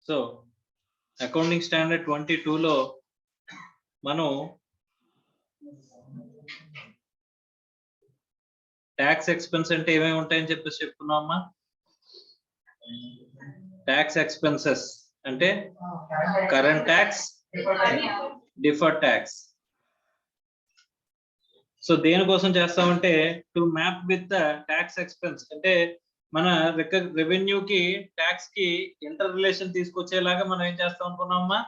So accounting standard 22 లో మనం tax expense అంటే ఏమేమి ఉంటాయని చెప్పేసి చెప్పుకున్నామా. ట్యాక్స్ ఎక్స్పెన్సెస్ అంటే current tax, deferred tax. So దేనికోసం చేస్తామంటే to map with the tax expense, అంటే మన రెవెన్యూకి ట్యాక్స్ కి ఇంటర్ రిలేషన్ తీసుకొచ్చేలాగా మనం ఏం చేస్తాం అనుకున్నామా.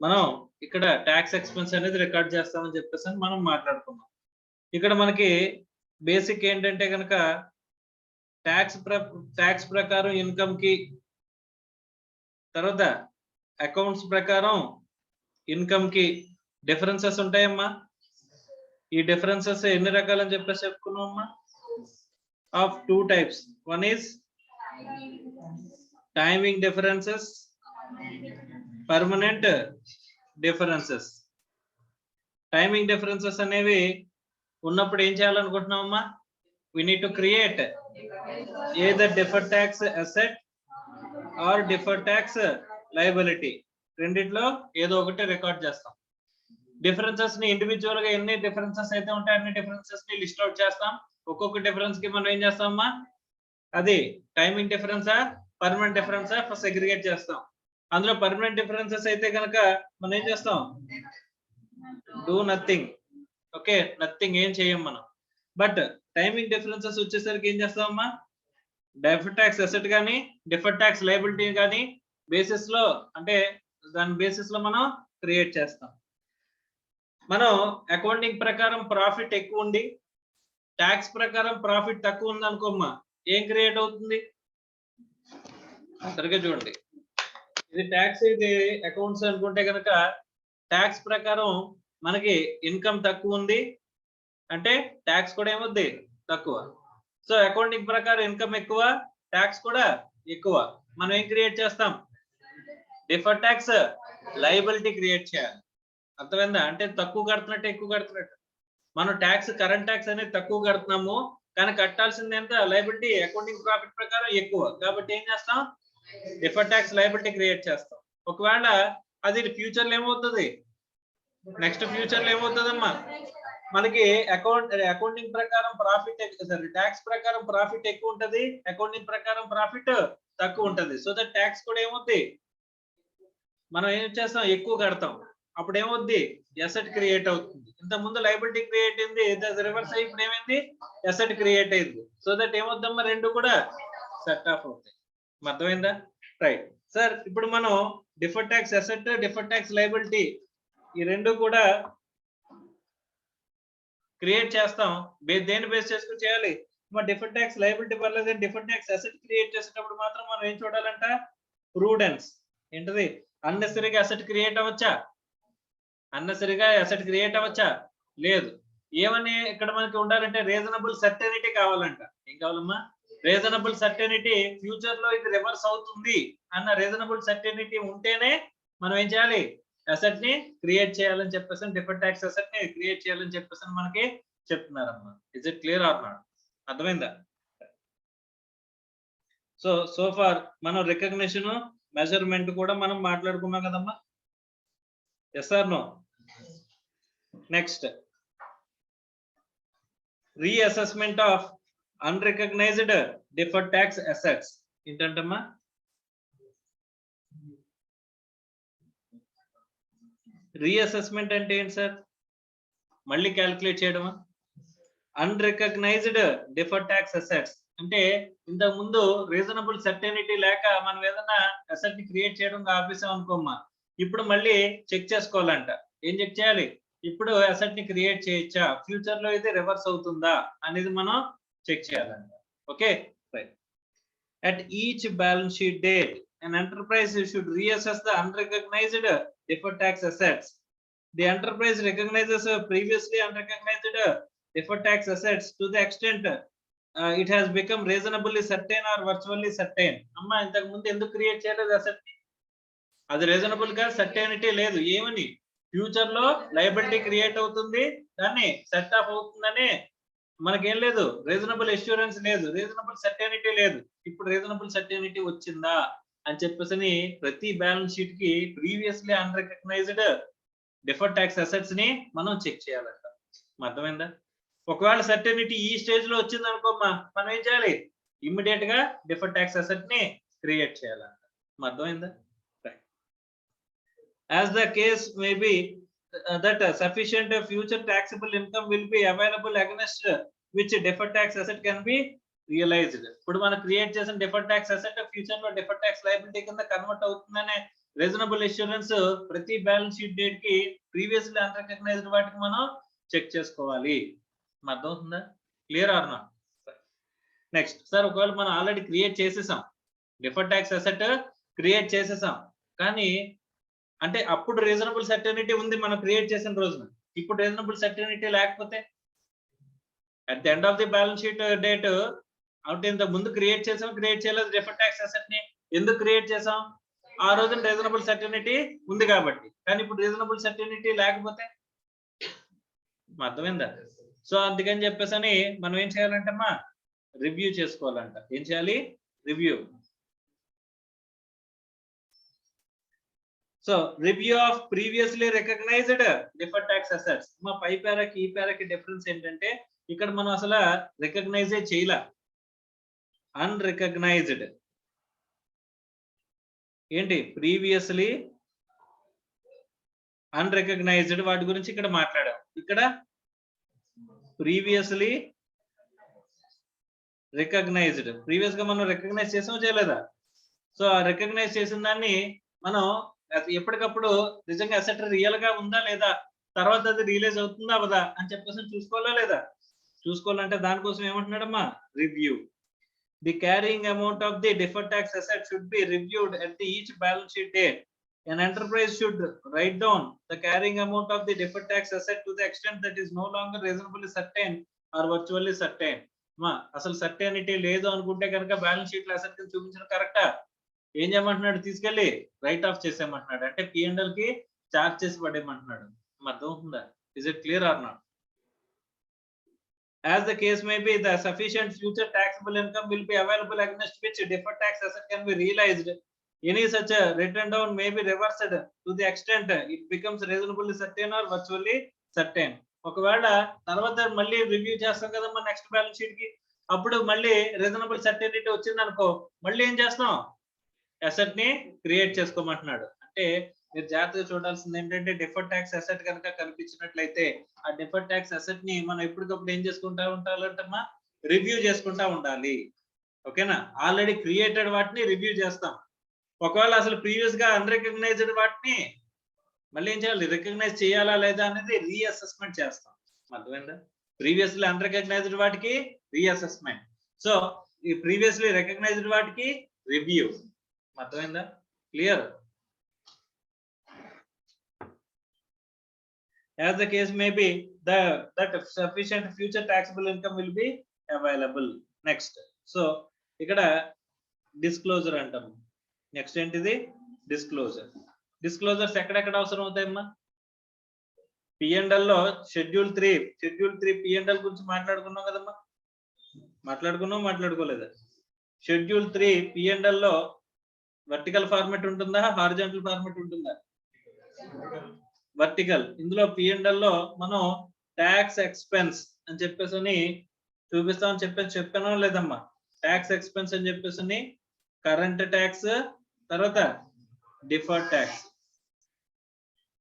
మనం ఇక్కడ ట్యాక్స్ ఎక్స్పెన్స్ అనేది రికార్డ్ చేస్తామని చెప్పేసి మనం మాట్లాడుకున్నాం. ఇక్కడ మనకి బేసిక్ ఏంటంటే కనుక ట్యాక్స్ ప్రకారం ఇన్కమ్ కి, తర్వాత అకౌంట్స్ ప్రకారం ఇన్కమ్ కి డిఫరెన్సెస్ ఉంటాయమ్మా. ఈ డిఫరెన్సెస్ ఎన్ని రకాలని చెప్పేసి చెప్పుకున్నామమ్మా. Of 2 types. One is timing differences, permanent differences. Timing differences అనేవి ఉన్నప్పుడు ఏం చేయాలనుకుంటున్నామమ్మా. we need to create either deferred tax asset or deferred tax liability. రెండిట్లో ఏదో ఒకటి రికార్డ్ చేస్తాం. డిఫరెన్సెస్ ని ఇండివిజువల్ గా ఎన్ని డిఫరెన్సెస్ అయితే ఉంటాయి అన్ని డిఫరెన్సెస్ ని లిస్ట్ అవుట్ చేస్తాం. ఒక్కొక్క డిఫరెన్స్ కి మనం ఏం చేస్తామమ్మా, అది టైమింగ్ డిఫరెన్సా పర్మనెంట్ డిఫరెన్సా ఫస్ట్ సెగ్రిగేట్ చేస్తాం. అందులో పర్మనెంట్ డిఫరెన్సెస్ అయితే కనుక మనం ఏం చేస్తాం, డూ నథింగ్. ఓకే, నథింగ్, ఏం చేయం మనం. బట్ టైమింగ్ డిఫరెన్సెస్ వచ్చేసరికి ఏం చేస్తామమ్మా, డెఫర్డ్ ట్యాక్స్ అసెట్ కానీ డిఫర్డ్ ట్యాక్స్ లయబిలిటీ కానీ బేసిస్ లో, అంటే దాని బేసిస్ లో మనం క్రియేట్ చేస్తాం. మనం అకౌంటింగ్ ప్రకారం ప్రాఫిట్ ఎక్కువ ఉండి ట్యాక్స్ ప్రకారం ప్రాఫిట్ తక్కువ ఉంది అనుకోమ్మా, ఏం క్రియేట్ అవుతుంది సరిగ్గా చూడండి. ఇది ట్యాక్స్, ఇది అకౌంట్స్ అనుకుంటే కనుక ట్యాక్స్ ప్రకారం మనకి ఇన్కమ్ తక్కువ ఉంది అంటే ట్యాక్స్ కూడా ఏమవుద్ది, తక్కువ. సో అకౌంటింగ్ ప్రకారం ఇన్కమ్ ఎక్కువ, ట్యాక్స్ కూడా ఎక్కువ. మనం ఏం క్రియేట్ చేస్తాం, డిఫర్డ్ ట్యాక్స్ లయబిలిటీ క్రియేట్ చేయాలి. అర్థమైందా, అంటే తక్కువ కడుతున్నట్టు ఎక్కువ కడుతున్నట్టు. మనం ట్యాక్స్ కరెంట్ ట్యాక్స్ అనేది తక్కువ కడుతున్నాము, కానీ కట్టాల్సింది ఎంత, లయబిలిటీ అకౌంటింగ్ ప్రాఫిట్ ప్రకారం ఎక్కువ. కాబట్టి ఏం చేస్తాం, డిఫర్డ్ ట్యాక్స్ లయబిలిటీ క్రియేట్ చేస్తాం. ఒకవేళ అది ఫ్యూచర్ లో ఏమవుతుంది, నెక్స్ట్ ఫ్యూచర్ లో ఏమవుతుందమ్మా, మనకి అకౌంటింగ్ ప్రకారం ప్రాఫిట్, ట్యాక్స్ ప్రకారం ప్రాఫిట్ ఎక్కువ ఉంటది, అకౌంటింగ్ ప్రకారం ప్రాఫిట్ తక్కువ ఉంటది. సో దట్ ట్యాక్స్ కూడా ఏమవుద్ది, మనం ఏం చేస్తాం, ఎక్కువ కడతాం. అప్పుడు ఏమవుద్ది, ఎసెట్ క్రియేట్ అవుతుంది. ఇంత ముందు లయబిలిటీ క్రియేట్ అయింది, రివర్స్ అయ్యి ఇప్పుడు ఏమైంది, ఎసెట్ క్రియేట్ అయింది. సో దట్ ఏమవుద్దమ్మా, రెండు కూడా సెట్ ఆఫ్ అవుతాయి. అర్థమైందా, రైట్ సార్. ఇప్పుడు మనం deferred tax asset, deferred tax liability ఈ రెండు కూడా క్రియేట్ చేస్తాం. దేని బేస్ చేసుకుని చేయాలి, మరి డిఫర్డ్ ట్యాక్స్ లయబిలిటీ పర్లేదు, డిఫర్డ్ ట్యాక్స్ అసెట్ క్రియేట్ చేసేటప్పుడు మాత్రం మనం ఏం చూడాలంట, ప్రూడెన్స్. ఏంటది, అన్నెసరీగా అసెట్ క్రియేట్ అవ్వచ్చా, అన్నెసరీగా అసెట్ క్రియేట్ అవ్వచ్చా, లేదు. ఏమని ఇక్కడ మనకి ఉండాలంటే రీజనబుల్ సర్టెనిటీ కావాలంట. ఏం కావాలమ్మా, రీజనబుల్ సర్టెనిటీ. ఫ్యూచర్ లో ఇది రివర్స్ అవుతుంది అన్న రీజనబుల్ సర్టెనిటీ ఉంటేనే మనం ఏం చేయాలి, అసెట్ ని క్రియేట్ చేయాలని చెప్పేసి, డిఫర్డ్ ట్యాక్స్ అసెట్ ని క్రియేట్ చేయాలని చెప్పేసి మనకి చెప్తున్నారమ్మా. Is it clear or not, అర్థమైందా. సో ఫార్ మనం రికగ్నిషన్, మెజర్మెంట్ కూడా మనం మాట్లాడుకున్నాం కదమ్మా. Yes or no. Next, reassessment of unrecognised deferred tax assets. ఏంటంటమ్మా, రీఅసెస్మెంట్ అంటే ఏంటి సార్, మళ్ళీ క్యాలిక్యులేట్ చేయడమా. అన్రికగ్నైజ్డ్ డిఫర్డ్ ట్యాక్స్ అసెట్స్ అంటే ఇంతకు ముందు రీజనబుల్ సర్టెనిటీ లేక మనం ఏదైనా అసెట్ ని క్రియేట్ చేయడం ఆపేసాం అనుకోమ్మా, ఇప్పుడు మళ్ళీ చెక్ చేసుకోవాలంట. ఏం చెక్ చేయాలి, ఇప్పుడు అసెట్ ని క్రియేట్ చేయొచ్చా, ఫ్యూచర్ లో ఇది రివర్స్ అవుతుందా అనేది మనం చెక్ చేయాలంట. Okay, right. At each balance sheet date an enterprise should reassess the unrecognized deferred tax assets. The enterprise recognizes previously unrecognized deferred tax assets to the extent it has become reasonably certain or virtually certain. అమ్మా ఇంతకు ముందు ఎందుకు create చేయలేదు asset ని, అది reasonable గా certainty లేదు. ఏమని, ఫ్యూచర్ లో లయబిలిటీ క్రియేట్ అవుతుంది, దాన్ని సెట్ ఆఫ్ అవుతుందని మనకేం లేదు, రీజనబుల్ అష్యూరెన్స్ లేదు, రీజనబుల్ సర్టెనిటీ లేదు. ఇప్పుడు రీజనబుల్ సర్టెనిటీ వచ్చిందా అని చెప్పేసి ప్రతి బ్యాలెన్స్ షీట్ కి previously unrecognised deferred tax assets ని మనం చెక్ చేయాలంట. అర్థమైందా? ఒకవేళ సర్టెనిటీ ఈ స్టేజ్ లో వచ్చింది అనుకోమ్మా, మనం ఏం చేయాలి? ఇమ్మీడియట్ గా డిఫర్డ్ ట్యాక్స్ అసెట్ ని క్రియేట్ చేయాలంట. అర్థమైందా? As the case may be that sufficient future taxable income will be available against which deferred tax asset can be realized. ఇప్పుడు మనం క్రియేట్ చేసిన డిఫర్డ్ ట్యాక్స్ అసెట్ ఫ్యూచర్ లో deferred tax liability కింద convert అవుతుందనే reasonable assurance ప్రతి balance sheet date కి previously unrecognised వాటికి మనం చెక్ చేసుకోవాలి. అర్థమవుతుందా? Clear or not? Next sir, ఒకవేళ మనం ఆల్రెడీ క్రియేట్ చేసేసాం, డిఫర్డ్ ట్యాక్స్ అసెట్ క్రియేట్ చేసేసాం, కానీ అంటే అప్పుడు రీజనబుల్ సర్టెనిటీ ఉంది మనం క్రియేట్ చేసిన రోజున, ఇప్పుడు రీజనబుల్ సర్టెనిటీ లేకపోతే at the end of the balance sheet date out ఇంత ముందు క్రియేట్ చేసాం, క్రియేట్ చేయలేదు డిఫర్డ్ ట్యాక్స్ అసెట్ ని. ఎందుకు క్రియేట్ చేసాం? ఆ రోజున రీజనబుల్ సర్టెనిటీ ఉంది కాబట్టి. కానీ ఇప్పుడు రీజనబుల్ సర్టెనిటీ లేకపోతే అర్థమైందా? సో అందుకని చెప్పేసి మనం ఏం చేయాలంటమ్మా, రివ్యూ చేసుకోవాలంట. ఏం చేయాలి? Review. So review of previously recognised deferred tax assets. మా పై పేరాకి ఈ పేరాకి డిఫరెన్స్ ఏంటంటే, ఇక్కడ మనం అసలు రికగ్నైజే చేయలే, అన్రికగ్నైజ్డ్. ఏంటి? ప్రీవియస్లీ అన్రికగ్నైజ్డ్ వాటి గురించి ఇక్కడ మాట్లాడాం. ఇక్కడ ప్రీవియస్లీ రికగ్నైజ్డ్, ప్రీవియస్ గా మనం రికగ్నైజ్ చేసామో చేయలేదా? సో ఆ రికగ్నైజ్ చేసిన దాన్ని మనం ఎప్పటికప్పుడు నిజంగా అసెట్ రియల్ గా ఉందా లేదా, తర్వాత అది రియలైజ్ అవుతుందా అవదా అని చెప్పేసి చూసుకోవాలా లేదా? చూసుకోవాలంటే దానికోసం ఏమంటున్నాడమ్మా, review. The carrying amount of the deferred tax asset should be reviewed at each balance sheet date. An enterprise should write down the carrying amount of the deferred tax asset to the extent that is no longer reasonably certain or virtually certain. మా అసలు certainty లేదు అనుకుంటే కనుక balance sheet లో asset కింద చూపించడం కరెక్టా? ఏం చేయమంటున్నాడు? తీసుకెళ్లి రైట్ ఆఫ్ చేసేయమంటున్నాడు. అంటే P&L కి చార్జ్ చేసి పడేయమంటున్నాడు. అర్థం అవుతుందా? Is it clear or not? As the case may be, the sufficient future taxable income will be available against which deferred tax asset can be realized. Any such a written down may be reversed to the extent it becomes reasonably certain or virtually certain. ఒకవేళ తర్వాత మళ్ళీ review చేస్తాం కదా మన next balance sheet కి, అప్పుడు మళ్ళీ reasonable certainty వచ్చింది అనుకో, మళ్ళీ ఏం చేస్తాం? అసెట్ ని క్రియేట్ చేసుకోమంటున్నాడు. అంటే మీరు జాగ్రత్తగా చూడాల్సింది ఏంటంటే, డిఫర్డ్ ట్యాక్స్ అసెట్ కనుక కనిపించినట్లయితే ఆ డిఫర్డ్ ట్యాక్స్ అసెట్ ని మనం ఎప్పటికప్పుడు ఏం చేసుకుంటా ఉండాలంటమ్మా, రివ్యూ చేసుకుంటా ఉండాలి. ఓకేనా? ఆల్రెడీ క్రియేటెడ్ వాటిని రివ్యూ చేస్తాం. ఒకవేళ అసలు ప్రీవియస్ గా అన్రికగ్నైజ్డ్ వాటిని మళ్ళీ ఏం చేయాలి? రికగ్నైజ్ చేయాలా లేదా అనేది రీఅసెస్మెంట్ చేస్తాం. అర్థమైందా? ప్రీవియస్లీ అన్రికగ్నైజ్డ్ వాటికి రీఅసెస్మెంట్, సో ఈ ప్రీవియస్లీ రికగ్నైజ్డ్ వాటికి రివ్యూ. అర్థమైందా? Clear? As the case may be, that sufficient future taxable income will be available. Next, so ఇక్కడ డిస్క్లోజర్ అంటాము. నెక్స్ట్ ఏంటిది? డిస్క్లోజర్. డిస్క్లోజర్స్ ఎక్కడెక్కడ అవసరం అవుతాయమ్మా? P&L లో షెడ్యూల్ 3 P&L గురించి మాట్లాడుకున్నాం కదమ్మా. మాట్లాడుకోలేదా? షెడ్యూల్ 3 P&L లో వర్టికల్ ఫార్మాట్ ఉంటుందా, హారిజాంటల్ ఫార్మాట్ ఉంటుందా? వర్టికల్. ఇందులో P&L లో మనం ట్యాక్స్ ఎక్స్పెన్స్ అని చెప్పేసి చూపిస్తామని చెప్పానో లేదమ్మా? ట్యాక్స్ ఎక్స్పెన్స్ అని చెప్పేసి కరెంట్ ట్యాక్స్, తర్వాత డిఫర్డ్ ట్యాక్స్.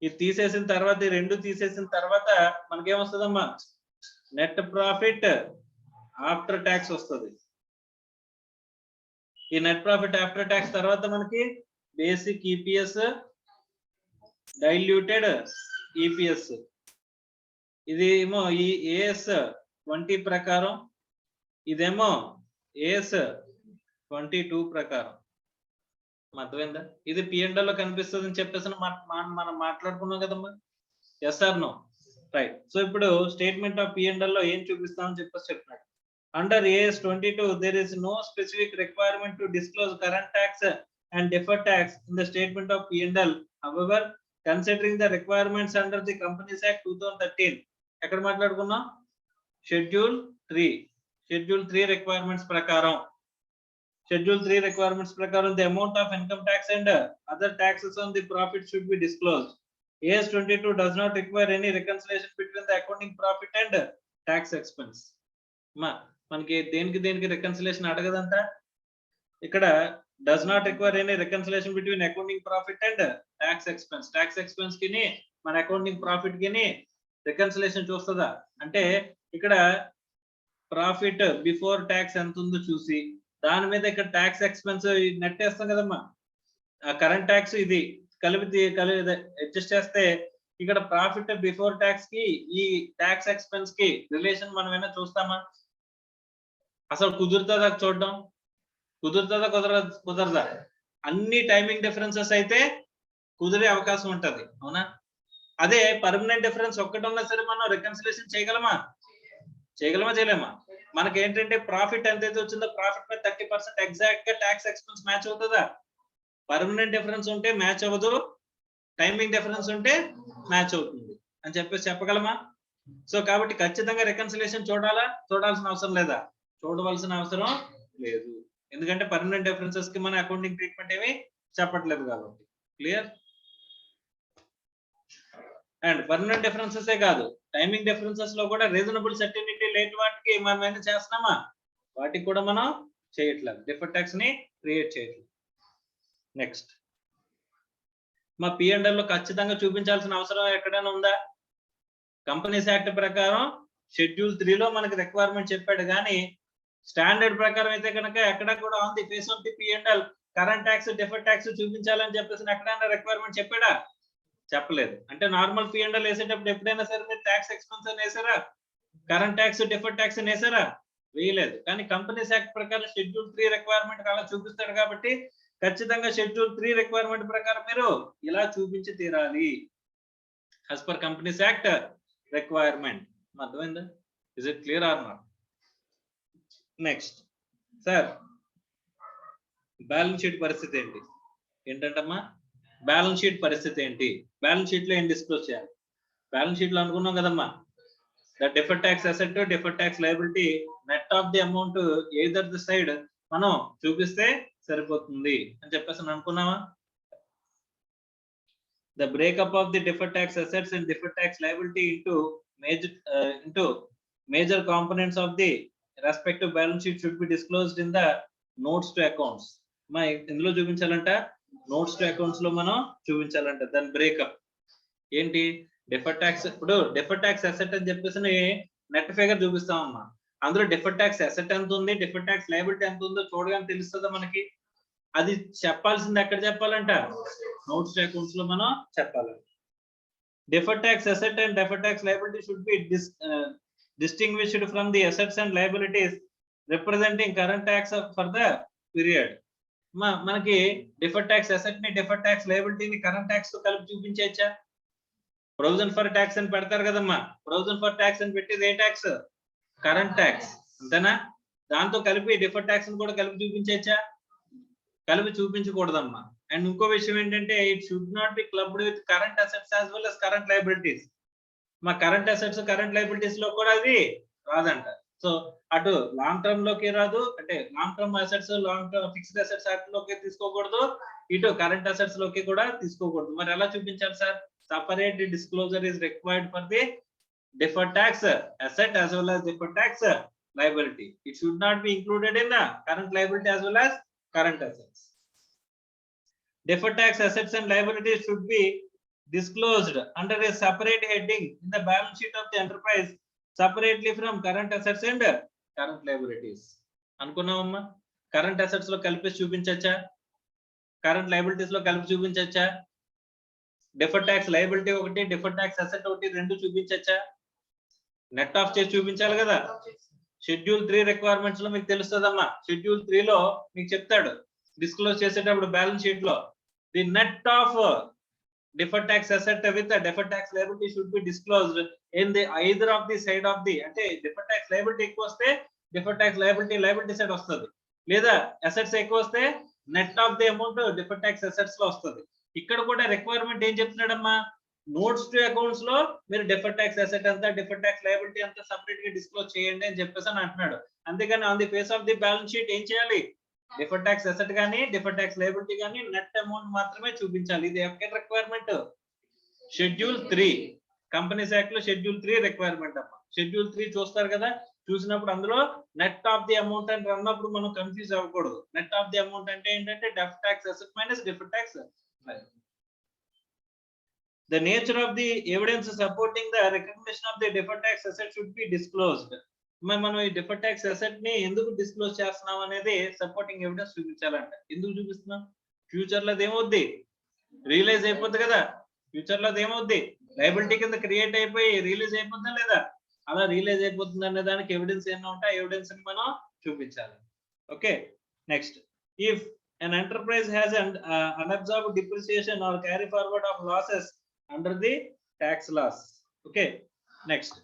ఇది తీసేసిన తర్వాత, ఈ రెండు తీసేసిన తర్వాత మనకేమొస్తుందమ్మా? నెట్ ప్రాఫిట్ ఆఫ్టర్ ట్యాక్స్ వస్తుంది. ఈ నెట్ ప్రాఫిట్ ఆఫ్టర్ ట్యాక్స్ తర్వాత మనకి బేసిక్ ఈపీఎస్, డైల్యూటెడ్ ఈపీఎస్. ఇది ఏమో ఈ AS 20 ప్రకారం, ఇదేమో AS 22 ప్రకారం. అర్థమైందా? ఇది P&L లో కనిపిస్తుంది అని చెప్పేసి మనం మాట్లాడుకున్నాం కదమ్మా. Yes or no? Right. So ఇప్పుడు స్టేట్మెంట్ ఆఫ్ P&L లో ఏం చూపిస్తామని చెప్పేసి చెప్తున్నాడు. Under AS 22 there is no specific requirement to disclose current tax and deferred tax in the statement of P&L. However, considering the requirements under the Companies Act 2013, ఎక్కడ మాట్లాడుకున్నాం? Schedule 3 requirements ప్రకారం Schedule 3 requirements prakaram the amount of income tax and other taxes on the profit should be disclosed. AS 22 does not require any reconciliation between the accounting profit and tax expense. మనకి దేనికి reconciliation అడగదంట. ఇక్కడ does not require any reconciliation between accounting profit and tax expense. Tax expense కిని మన accounting profit కిని reconciliation చూస్తుందా అంటే ఇక్కడ profit before tax ఎంత ఉందో చూసి దాని మీద ఇక్కడ ట్యాక్స్ ఎక్స్పెన్స్ నెట్ వేస్తాం కదమ్మా, ఆ కరెంట్ ట్యాక్స్ ఇది కలిపి అడ్జస్ట్ చేస్తే ఇక్కడ ప్రాఫిట్ బిఫోర్ ట్యాక్స్ కి ఈ ట్యాక్స్ ఎక్స్పెన్స్ కి రిలేషన్ మనం ఏమైనా చూస్తామా? అసలు కుదురుతుందా చూడడం? కుదురుతుందా కుదరదా? అన్ని టైమింగ్ డిఫరెన్సెస్ అయితే కుదిరే అవకాశం ఉంటది, అవునా? అదే పర్మనెంట్ డిఫరెన్స్ ఒక్కటి ఉన్నా సరే మనం రికన్సిలేషన్ చేయగలమా చేయలేమా? మనకి ఏంటంటే ప్రాఫిట్ ఎంతైతే వచ్చిందో ప్రాఫిట్ మీద 30% ఎగ్జాక్ట్ గా ట్యాక్స్ ఎక్స్పెన్స్ మ్యాచ్ అవుతుందా? పర్మనెంట్ డిఫరెన్స్ ఉంటే మ్యాచ్ అవ్వదు, టైమింగ్ డిఫరెన్స్ ఉంటే మ్యాచ్ అవుతుంది అని చెప్పేసి చెప్పగలమా? సో కాబట్టి ఖచ్చితంగా రికన్సిలేషన్ చూడాల్సిన అవసరం లేదా? చూడవలసిన అవసరం లేదు, ఎందుకంటే పర్మనెంట్ డిఫరెన్సెస్ కి మన అకౌంటింగ్ ట్రీట్మెంట్ ఏమి చెప్పట్లేదు కాబట్టి. క్లియర్? అండ్ పర్మనెంట్ డిఫరెన్సెస్ కాదు, టైమింగ్ డిఫరెన్సెస్ లో కూడా రీజనబుల్ సర్టెనిటీ లేట్ వాటికి మనం ఏమైనా చేస్తున్నామా? వాటికి కూడా మనం చేయట్లేదు, డిఫర్డ్ ట్యాక్స్ ని క్రియేట్ చేయట్లేదు. నెక్స్ట్, మా P&L లో ఖచ్చితంగా చూపించాల్సిన అవసరం ఎక్కడైనా ఉందా? కంపెనీస్ యాక్ట్ ప్రకారం షెడ్యూల్ 3 లో మనకి రిక్వైర్మెంట్ చెప్పాడు, కానీ స్టాండర్డ్ ప్రకారం అయితే కనుక ఎక్కడ కూడా on the face of the P&L current tax deferred tax చూపించాలని చెప్పేసి ఎక్కడైనా రిక్వైర్మెంట్ చెప్పాడా? చెప్పలేదు. అంటే నార్మల్ P&L వేసేటప్పుడు ఎప్పుడైనా సరే మీరు ట్యాక్స్ ఎక్స్పెన్స్ అని వేసారా? కరెంట్ ట్యాక్స్ డిఫర్డ్ ట్యాక్స్ అని వేసారా? వేయలేదు. కానీ కంపెనీస్ యాక్ట్ ప్రకారం షెడ్యూల్ 3 రిక్వైర్మెంట్ అలా చూపిస్తాడు కాబట్టి ఖచ్చితంగా షెడ్యూల్ 3 రిక్వైర్మెంట్ ప్రకారం మీరు ఇలా చూపించి తీరాలి. as per companies act requirement. అర్థమైందా? Is it clear or not? Next sir, balance sheet పరిస్థితి ఏంటంటమ్మా? బ్యాలెన్స్ షీట్ పరిస్థితి ఏంటి? బ్యాలెన్స్ షీట్ లో ఏం డిస్క్లోజ్ చేయాలి? బ్యాలెన్స్ షీట్ లో అనుకున్నాం కదమ్మా, the deferred tax asset, deferred tax liability, net of the amount either the side మనం చూపిస్తే సరిపోతుంది అని చెప్పేసి అనుకున్నామా? The breakup of the deferred tax assets and deferred tax liability into major components of the respective balance sheet should be disclosed in the notes to accounts. మా ఇందులో చూపించాలంట, notes to accounts లో మనం చూపించాలంట. దాని బ్రేకప్ ఏంటి? Deferred tax, ఇప్పుడు deferred tax asset అని చెప్పేసి net figure చూపిస్తామమ్మా. అందులో డిఫర్డ్ ట్యాక్స్ అసెట్ ఎంత ఉంది, డిఫర్డ్ ట్యాక్స్ లయబిలిటీ ఎంత ఉందో చూడగానే తెలుస్తుందా మనకి? అది చెప్పాల్సింది ఎక్కడ చెప్పాలంట? నోట్స్ టు అకౌంట్స్ లో మనం చెప్పాలంట. Deferred tax asset and deferred tax liability should be distinguished from the assets and liabilities representing current tax for the period. మనకి డిఫర్డ్ ట్యాక్స్ అసెట్ ని, డిఫర్డ్ ట్యాక్స్ లయబిలిటీని కరెంట్ ట్యాక్స్ తో కలిపి చూపించచ్చా? Provision for tax అని పెడతారు కదమ్మా, provision for tax అని పెట్టేది ఏ tax? Current tax, అంతేనా? దాంతో కలిపి డిఫర్డ్ ట్యాక్స్ ని కూడా కలిపి చూపించచ్చా? కలిపి చూపించకూడదమ్మా. అండ్ ఇంకో విషయం ఏంటంటే, it should not B clubbed with current assets as well as current liabilities. మా కరెంట్ అసెట్స్, కరెంట్ లయబిలిటీస్ లో కూడా అది రాదంట. సో అటు లాంగ్ టర్మ్ లోకి రాదు, అంటే long term assets, long term fixed assets act లోకి తీసుకోకూడదు, ఇటు కరెంట్ అసెట్స్ లోకి కూడా తీసుకోకూడదు. మరి ఎలా చూపించాలి sir? Separate disclosure is required for the deferred tax asset as well as deferred tax liability. It should not be included in the current liability as well as current assets. Deferred tax assets and liabilities should be disclosed under a separate heading in the balance sheet of the enterprise separately from current assets and current liabilities. అనుకున్నామమ్మా? Current assets లో కలిపి చూపించచ్చా? Current liabilities లో కలిపి చూపించచ్చా? Deferred tax liability ఒకటి, deferred tax asset ఒకటి, రెండు చూపించచ్చా? నెట్ ఆఫ్ చేసి చూపించాలి కదా. షెడ్యూల్ 3 రిక్వైర్మెంట్స్ లో మీకు తెలుస్తుందమ్మా. షెడ్యూల్ 3 లో మీకు చెప్తాడు డిస్క్లోజ్ చేసేటప్పుడు బ్యాలెన్స్ షీట్ లో the net of deferred tax asset with the deferred tax liability should be disclosed in the either of the side of the, అంటే deferred tax liability ఎక్కువ వస్తే deferred tax liability side వస్తుంది, లేదా assets ఎక్కువ వస్తే net of the amount deferred tax assets లో వస్తుంది. ఇక్కడ కూడా రిక్వైర్మెంట్ ఏం చెప్తున్నాడమ్మా? నోట్స్ టు అకౌంట్స్ లో మీరు deferred tax asset అంతా, deferred tax liability అంతా సెపరేట్ గా డిస్క్లోజ్ చేయండి అని చెప్పేసి అని అంటున్నాడు. అంతేగాని on the face of the balance sheet ఏం చేయాలి? డిఫర్డ్ ట్యాక్స్ అసెట్ కానీ డిఫర్డ్ ట్యాక్స్ లయబిలిటీ కానీ నెట్ అమౌంట్ మాత్రమే చూపించాలి. ఇది ఎక్కడ రిక్వైర్మెంట్? షెడ్యూల్ 3 కంపెనీస్ యాక్ట్ లో షెడ్యూల్ 3 రిక్వైర్మెంట్ అమ్మా. షెడ్యూల్ 3 చూస్తారు కదా, చూసినప్పుడు అందులో నెట్ ఆఫ్ ది అమౌంట్ అని అన్నప్పుడు మనం కన్ఫ్యూజ్ అవ్వకూడదు. నెట్ ఆఫ్ ది అమౌంట్ అంటే ఏంటంటే def tax asset minus deferred tax. The nature of the evidence supporting the recognition of the deferred tax asset should be disclosed. మనం ఈ deferred tax asset ని ఎందుకు డిస్క్లోజ్ చేస్తున్నాం అనేది supporting evidence చూపించాలంట. ఎందుకు చూపిస్తున్నాం? ఫ్యూచర్ లో ఏమవుద్ది? రియలైజ్ అయిపోద్ది కదా. ఫ్యూచర్ లో ఏమవుద్ది? లయబిలిటీ కింద క్రియేట్ అయిపోయి రిలీజ్ అయిపోతుందా లేదా? అలా రియలైజ్ అయిపోతుంది అనే దానికి ఎవిడెన్స్ ఏమైనా ఉంటే ఎవిడెన్స్ ని మనం చూపించాలి. Okay, next, if an enterprise has an unabsorbed depreciation or carry forward of losses under the tax laws. Okay, next,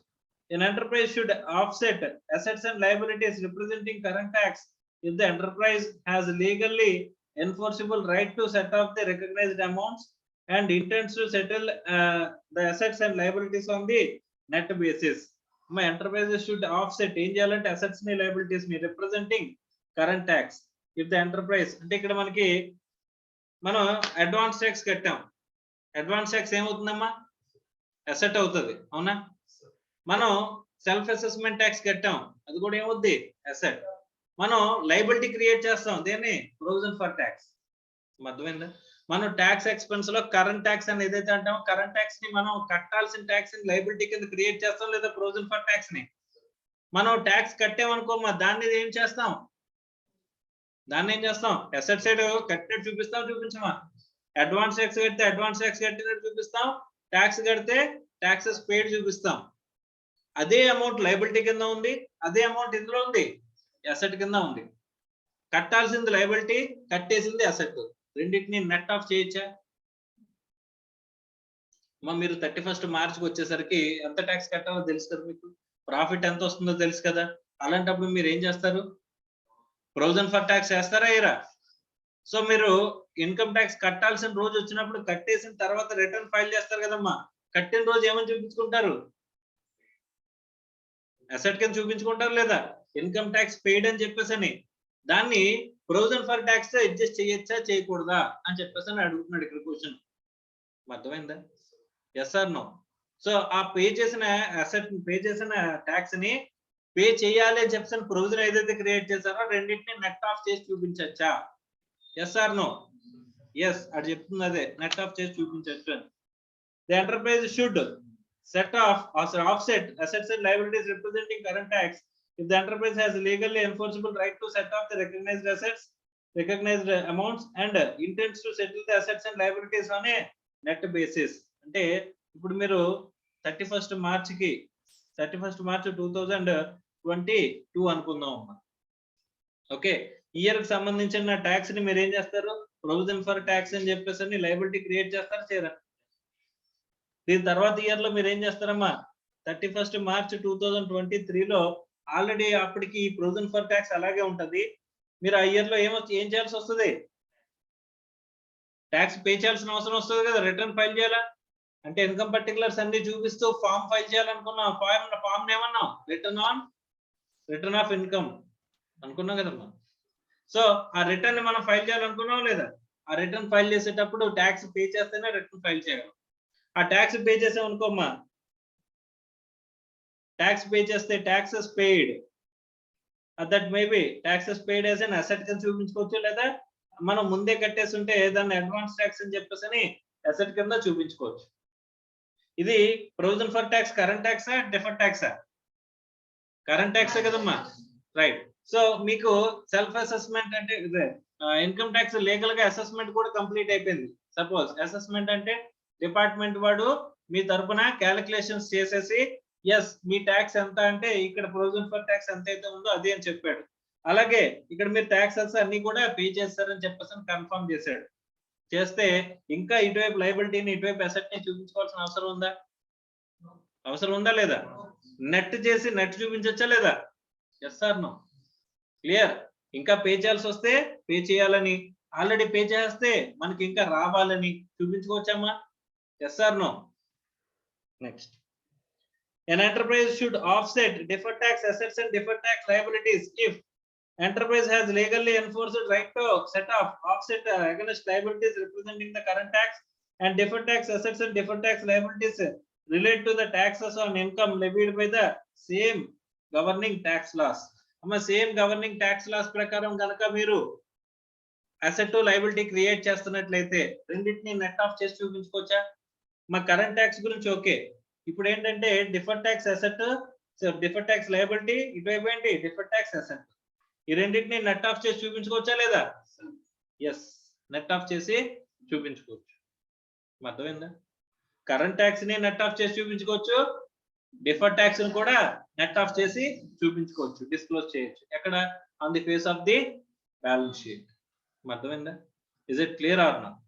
an enterprise should offset assets and liabilities representing current tax if the enterprise has legally enforceable right to set off the recognized amounts and intends to settle the assets and liabilities on the net basis. My enterprises should offset ఏం చేయాలంటే assets ని liabilities ని representing current tax. If the enterprise అంటే ఇక్కడ మనకి మనం advance tax కట్టాం. Advance tax ఏమవుతుందమ్మా? అసెట్ అవుతుంది, అవునా? మనం సెల్ఫ్ అసెస్మెంట్ ట్యాక్స్ కట్టాం, అది కూడా ఏమవుద్ది? అసెట్. మనం లయబిలిటీ క్రియేట్ చేస్తాం, దేన్ని? Provision for tax. అర్థమైందా? మనం ట్యాక్స్ ఎక్స్పెన్స్ లో కరెంట్ ట్యాక్స్ అని ఏదైతే అంటామో కరెంట్ ట్యాక్స్ ని మనం కట్టాల్సిన ట్యాక్స్ ని లయబిలిటీ కింద క్రియేట్ చేస్తాం, లేదా ప్రొవిజన్ ఫర్ ట్యాక్స్ ని మనం ట్యాక్స్ కట్టామనుకోమా, దాన్ని ఏం చేస్తాం? దాన్ని ఏం చేస్తాం? అసెట్ సైడ్ కట్టినట్టు చూపిస్తాం, చూపించమా? అడ్వాన్స్ ట్యాక్స్ కడితే అడ్వాన్స్ ట్యాక్స్ కట్టినట్టు చూపిస్తాం, ట్యాక్స్ కడితే ట్యాక్సెస్ పెయిడ్ చూపిస్తాం. అదే అమౌంట్ లయబిలిటీ కింద ఉంది, అదే అమౌంట్ ఇందులో ఉంది, అసెట్ కింద ఉంది. కట్టాల్సింది లయబిలిటీ, కట్టేసింది అసెట్. రెండింటిని నెట్ ఆఫ్ చేయొచ్చా? మీరు 31st మార్చికి వచ్చేసరికి ఎంత ట్యాక్స్ కట్టాలో తెలుసు కదా, మీకు ప్రాఫిట్ ఎంత వస్తుందో తెలుసు కదా. అలాంటప్పుడు మీరు ఏం చేస్తారు? ప్రొవిజన్ ఫర్ ట్యాక్స్ వేస్తారా ఏరా? సో మీరు ఇన్కమ్ ట్యాక్స్ కట్టాల్సిన రోజు వచ్చినప్పుడు కట్టేసిన తర్వాత రిటర్న్ ఫైల్ చేస్తారు కదమ్మా. కట్టిన రోజు ఏమని చూపించుకుంటారు? అసెట్ కింద చూపించుకుంటారు లేదా? ఇన్కమ్ ట్యాక్స్ పెయిడ్ అని చెప్పేసి దాన్ని ప్రొవిజన్ ఫర్ ట్యాక్స్ తో అడ్జస్ట్ చేయొచ్చా చేయకూడదా అని చెప్పేసి అడుగుతున్నాడు ఇక్కడ క్వశ్చన్. అర్థమైందా? Yes or no? సో ఆ పే చేసిన అసెట్ పే చేసిన ట్యాక్స్ ని పే చేయాలి అని చెప్పేసి ప్రొవిజన్ ఏదైతే క్రియేట్ చేశారో రెండింటిని నెట్ ఆఫ్ చేసి చూపించచ్చా? Yes or no? ఎస్, అది చెప్తుంది అదే, నెట్ ఆఫ్ చేసి చూపించచ్చు. The enterprise should set off or offset assets and liabilities representing current tax if the enterprise has legally enforceable right to set off the recognized assets, recognized amounts and intends to settle the assets and liabilities on a net basis. అంటే ఇప్పుడు మీరు 31st March 2022 అనుకుందాం అమ్మా. Okay, year కి సంబంధించిన tax ని మీరు ఏం చేస్తారు? ప్రొవిజన్ ఫర్ ట్యాక్స్ అని చెప్పేసి లయబిలిటీ క్రియేట్ చేస్తారు, చేయరా? దీని తర్వాత ఇయర్ లో మీరు ఏం చేస్తారమ్మా? 31st మార్చ్ 2023లో ఆల్రెడీ అప్పటికి ఈ ప్రొవిజన్ ఫర్ ట్యాక్స్ అలాగే ఉంటది. మీరు ఆ ఇయర్ లో ఏం చేయాల్సి వస్తుంది? ట్యాక్స్ పే చేయాల్సిన అవసరం వస్తుంది కదా. రిటర్న్ ఫైల్ చేయాలా అంటే ఇన్కమ్ పర్టికులర్స్ అన్ని చూపిస్తూ ఫామ్ ఫైల్ చేయాలనుకున్నాం. ఫామ్ ఏమన్నాం? రిటర్న్ ఆఫ్ ఇన్కమ్ అనుకున్నాం కదమ్మా. సో ఆ రిటర్న్ ని మనం ఫైల్ చేయాలనుకున్నాం లేదా? ఆ రిటర్న్ ఫైల్ చేసేటప్పుడు ట్యాక్స్ పే చేస్తేనే రిటర్న్ ఫైల్ చేయగలం. ఆ ట్యాక్స్ పే చేసాం అనుకోమ్మా, ట్యాక్స్ పే చేస్తే taxes paid, that maybe taxes paid as an asset కింద చూపించుకోవచ్చు, లేదా మనం ముందే కట్టేసి ఉంటే దాన్ని అడ్వాన్స్ ట్యాక్స్ అని చెప్పేసి అసెట్ కింద చూపించుకోవచ్చు. ఇది ప్రొవిజన్ ఫర్ ట్యాక్స్ కరెంట్ ట్యాక్సా డిఫర్డ్ ట్యాక్సా? కరెంట్ ట్యాక్సే కదమ్మా, రైట్. సో మీకు సెల్ఫ్ అసెస్మెంట్ అంటే ఇన్కమ్ ట్యాక్స్ లీగల్ గా అసెస్మెంట్ కూడా కంప్లీట్ అయిపోయింది. సపోజ్ అసెస్మెంట్ అంటే డిపార్ట్మెంట్ వాడు మీ తరపున క్యాలిక్యులేషన్స్ చేసేసి ఎస్ మీ ట్యాక్స్ ఎంత అంటే ఇక్కడ ప్రొవిజన్ ఫర్ ట్యాక్స్ ఎంత అయితే ఉందో అది అని చెప్పాడు. అలాగే ఇక్కడ మీరు ట్యాక్సెస్ అన్ని కూడా పే చేస్తారని చెప్పేసి కన్ఫర్మ్ చేశాడు. చేస్తే ఇంకా ఇటువైపు లయబిలిటీని ఇటువైపు అసెట్ ని చూపించుకోవాల్సిన అవసరం ఉందా లేదా? నెట్ చేసి నెట్ చూపించొచ్చా లేదా? Yes or no? క్లియర్? ఇంకా పే చేయాల్సి వస్తే పే చేయాలని, ఆల్రెడీ పే చేస్తే మనకి ఇంకా రావాలని చూపించుకోవచ్చమ్మా? Yes or no? Next, an enterprise should offset deferred tax assets and deferred tax liabilities if enterprise has legally enforced right to set off offset against liabilities representing the current tax and deferred tax assets and deferred tax liabilities relate to the taxes on income levied by the same governing tax laws. అమ్మ same governing tax loss ప్రకారం గనక మీరు asset liability create చేస్తున్నట్లయితే రెండింటిని net off చేసి చూపించుకోవచ్చా? మా current tax గురించి okay. ఇప్పుడు ఏంటంటే deferred tax asset, deferred tax liability, ఇటువైపు ఏంటి డిఫర్డ్ ట్యాక్స్ అసెట్, ఈ రెండింటిని నెట్ ఆఫ్ చేసి చూపించుకోవచ్చా లేదా? ఎస్, నెట్ ఆఫ్ చేసి చూపించుకోవచ్చు. అర్థమైందా? కరెంట్ ట్యాక్స్ ని నెట్ ఆఫ్ చేసి చూపించుకోవచ్చు, డిఫర్డ్ ట్యాక్స్ ని కూడా నెట్ ఆఫ్ చేసి చూపించుకోవచ్చు, డిస్క్లోజ్ చేయొచ్చు. ఎక్కడ? On the face of the balance sheet. అర్థమైందా? Is it clear or not?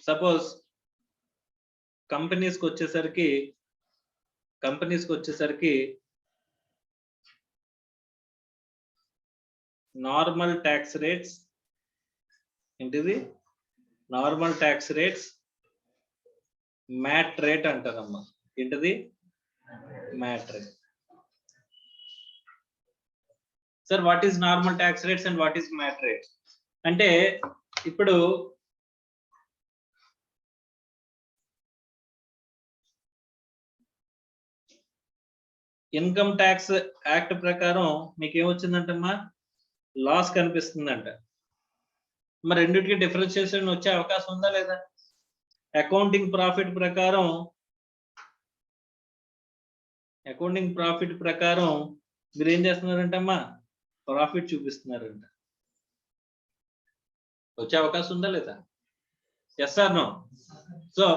Suppose కంపెనీస్కి వచ్చేసరికి నార్మల్ ట్యాక్స్ రేట్స్ ఏంటిది? Normal tax rates, MAT rate అంటారమ్మా. ఏంటిది? MAT rate. Sir what is normal tax rates and what is MAT rate అంటే, ఇప్పుడు income tax act ప్రకారం మీకు ఏమొచ్చిందంటమ్మా? లాస్ కనిపిస్తుందంట. మరి రెండింటికి డిఫరెన్షియేషన్ వచ్చే అవకాశం ఉందా లేదా? అకౌంటింగ్ ప్రాఫిట్ ప్రకారం మీరు ఏం చేస్తున్నారంటమ్మా? ప్రాఫిట్ చూపిస్తున్నారంట. వచ్చే అవకాశం ఉందా లేదా? Yes or no? సో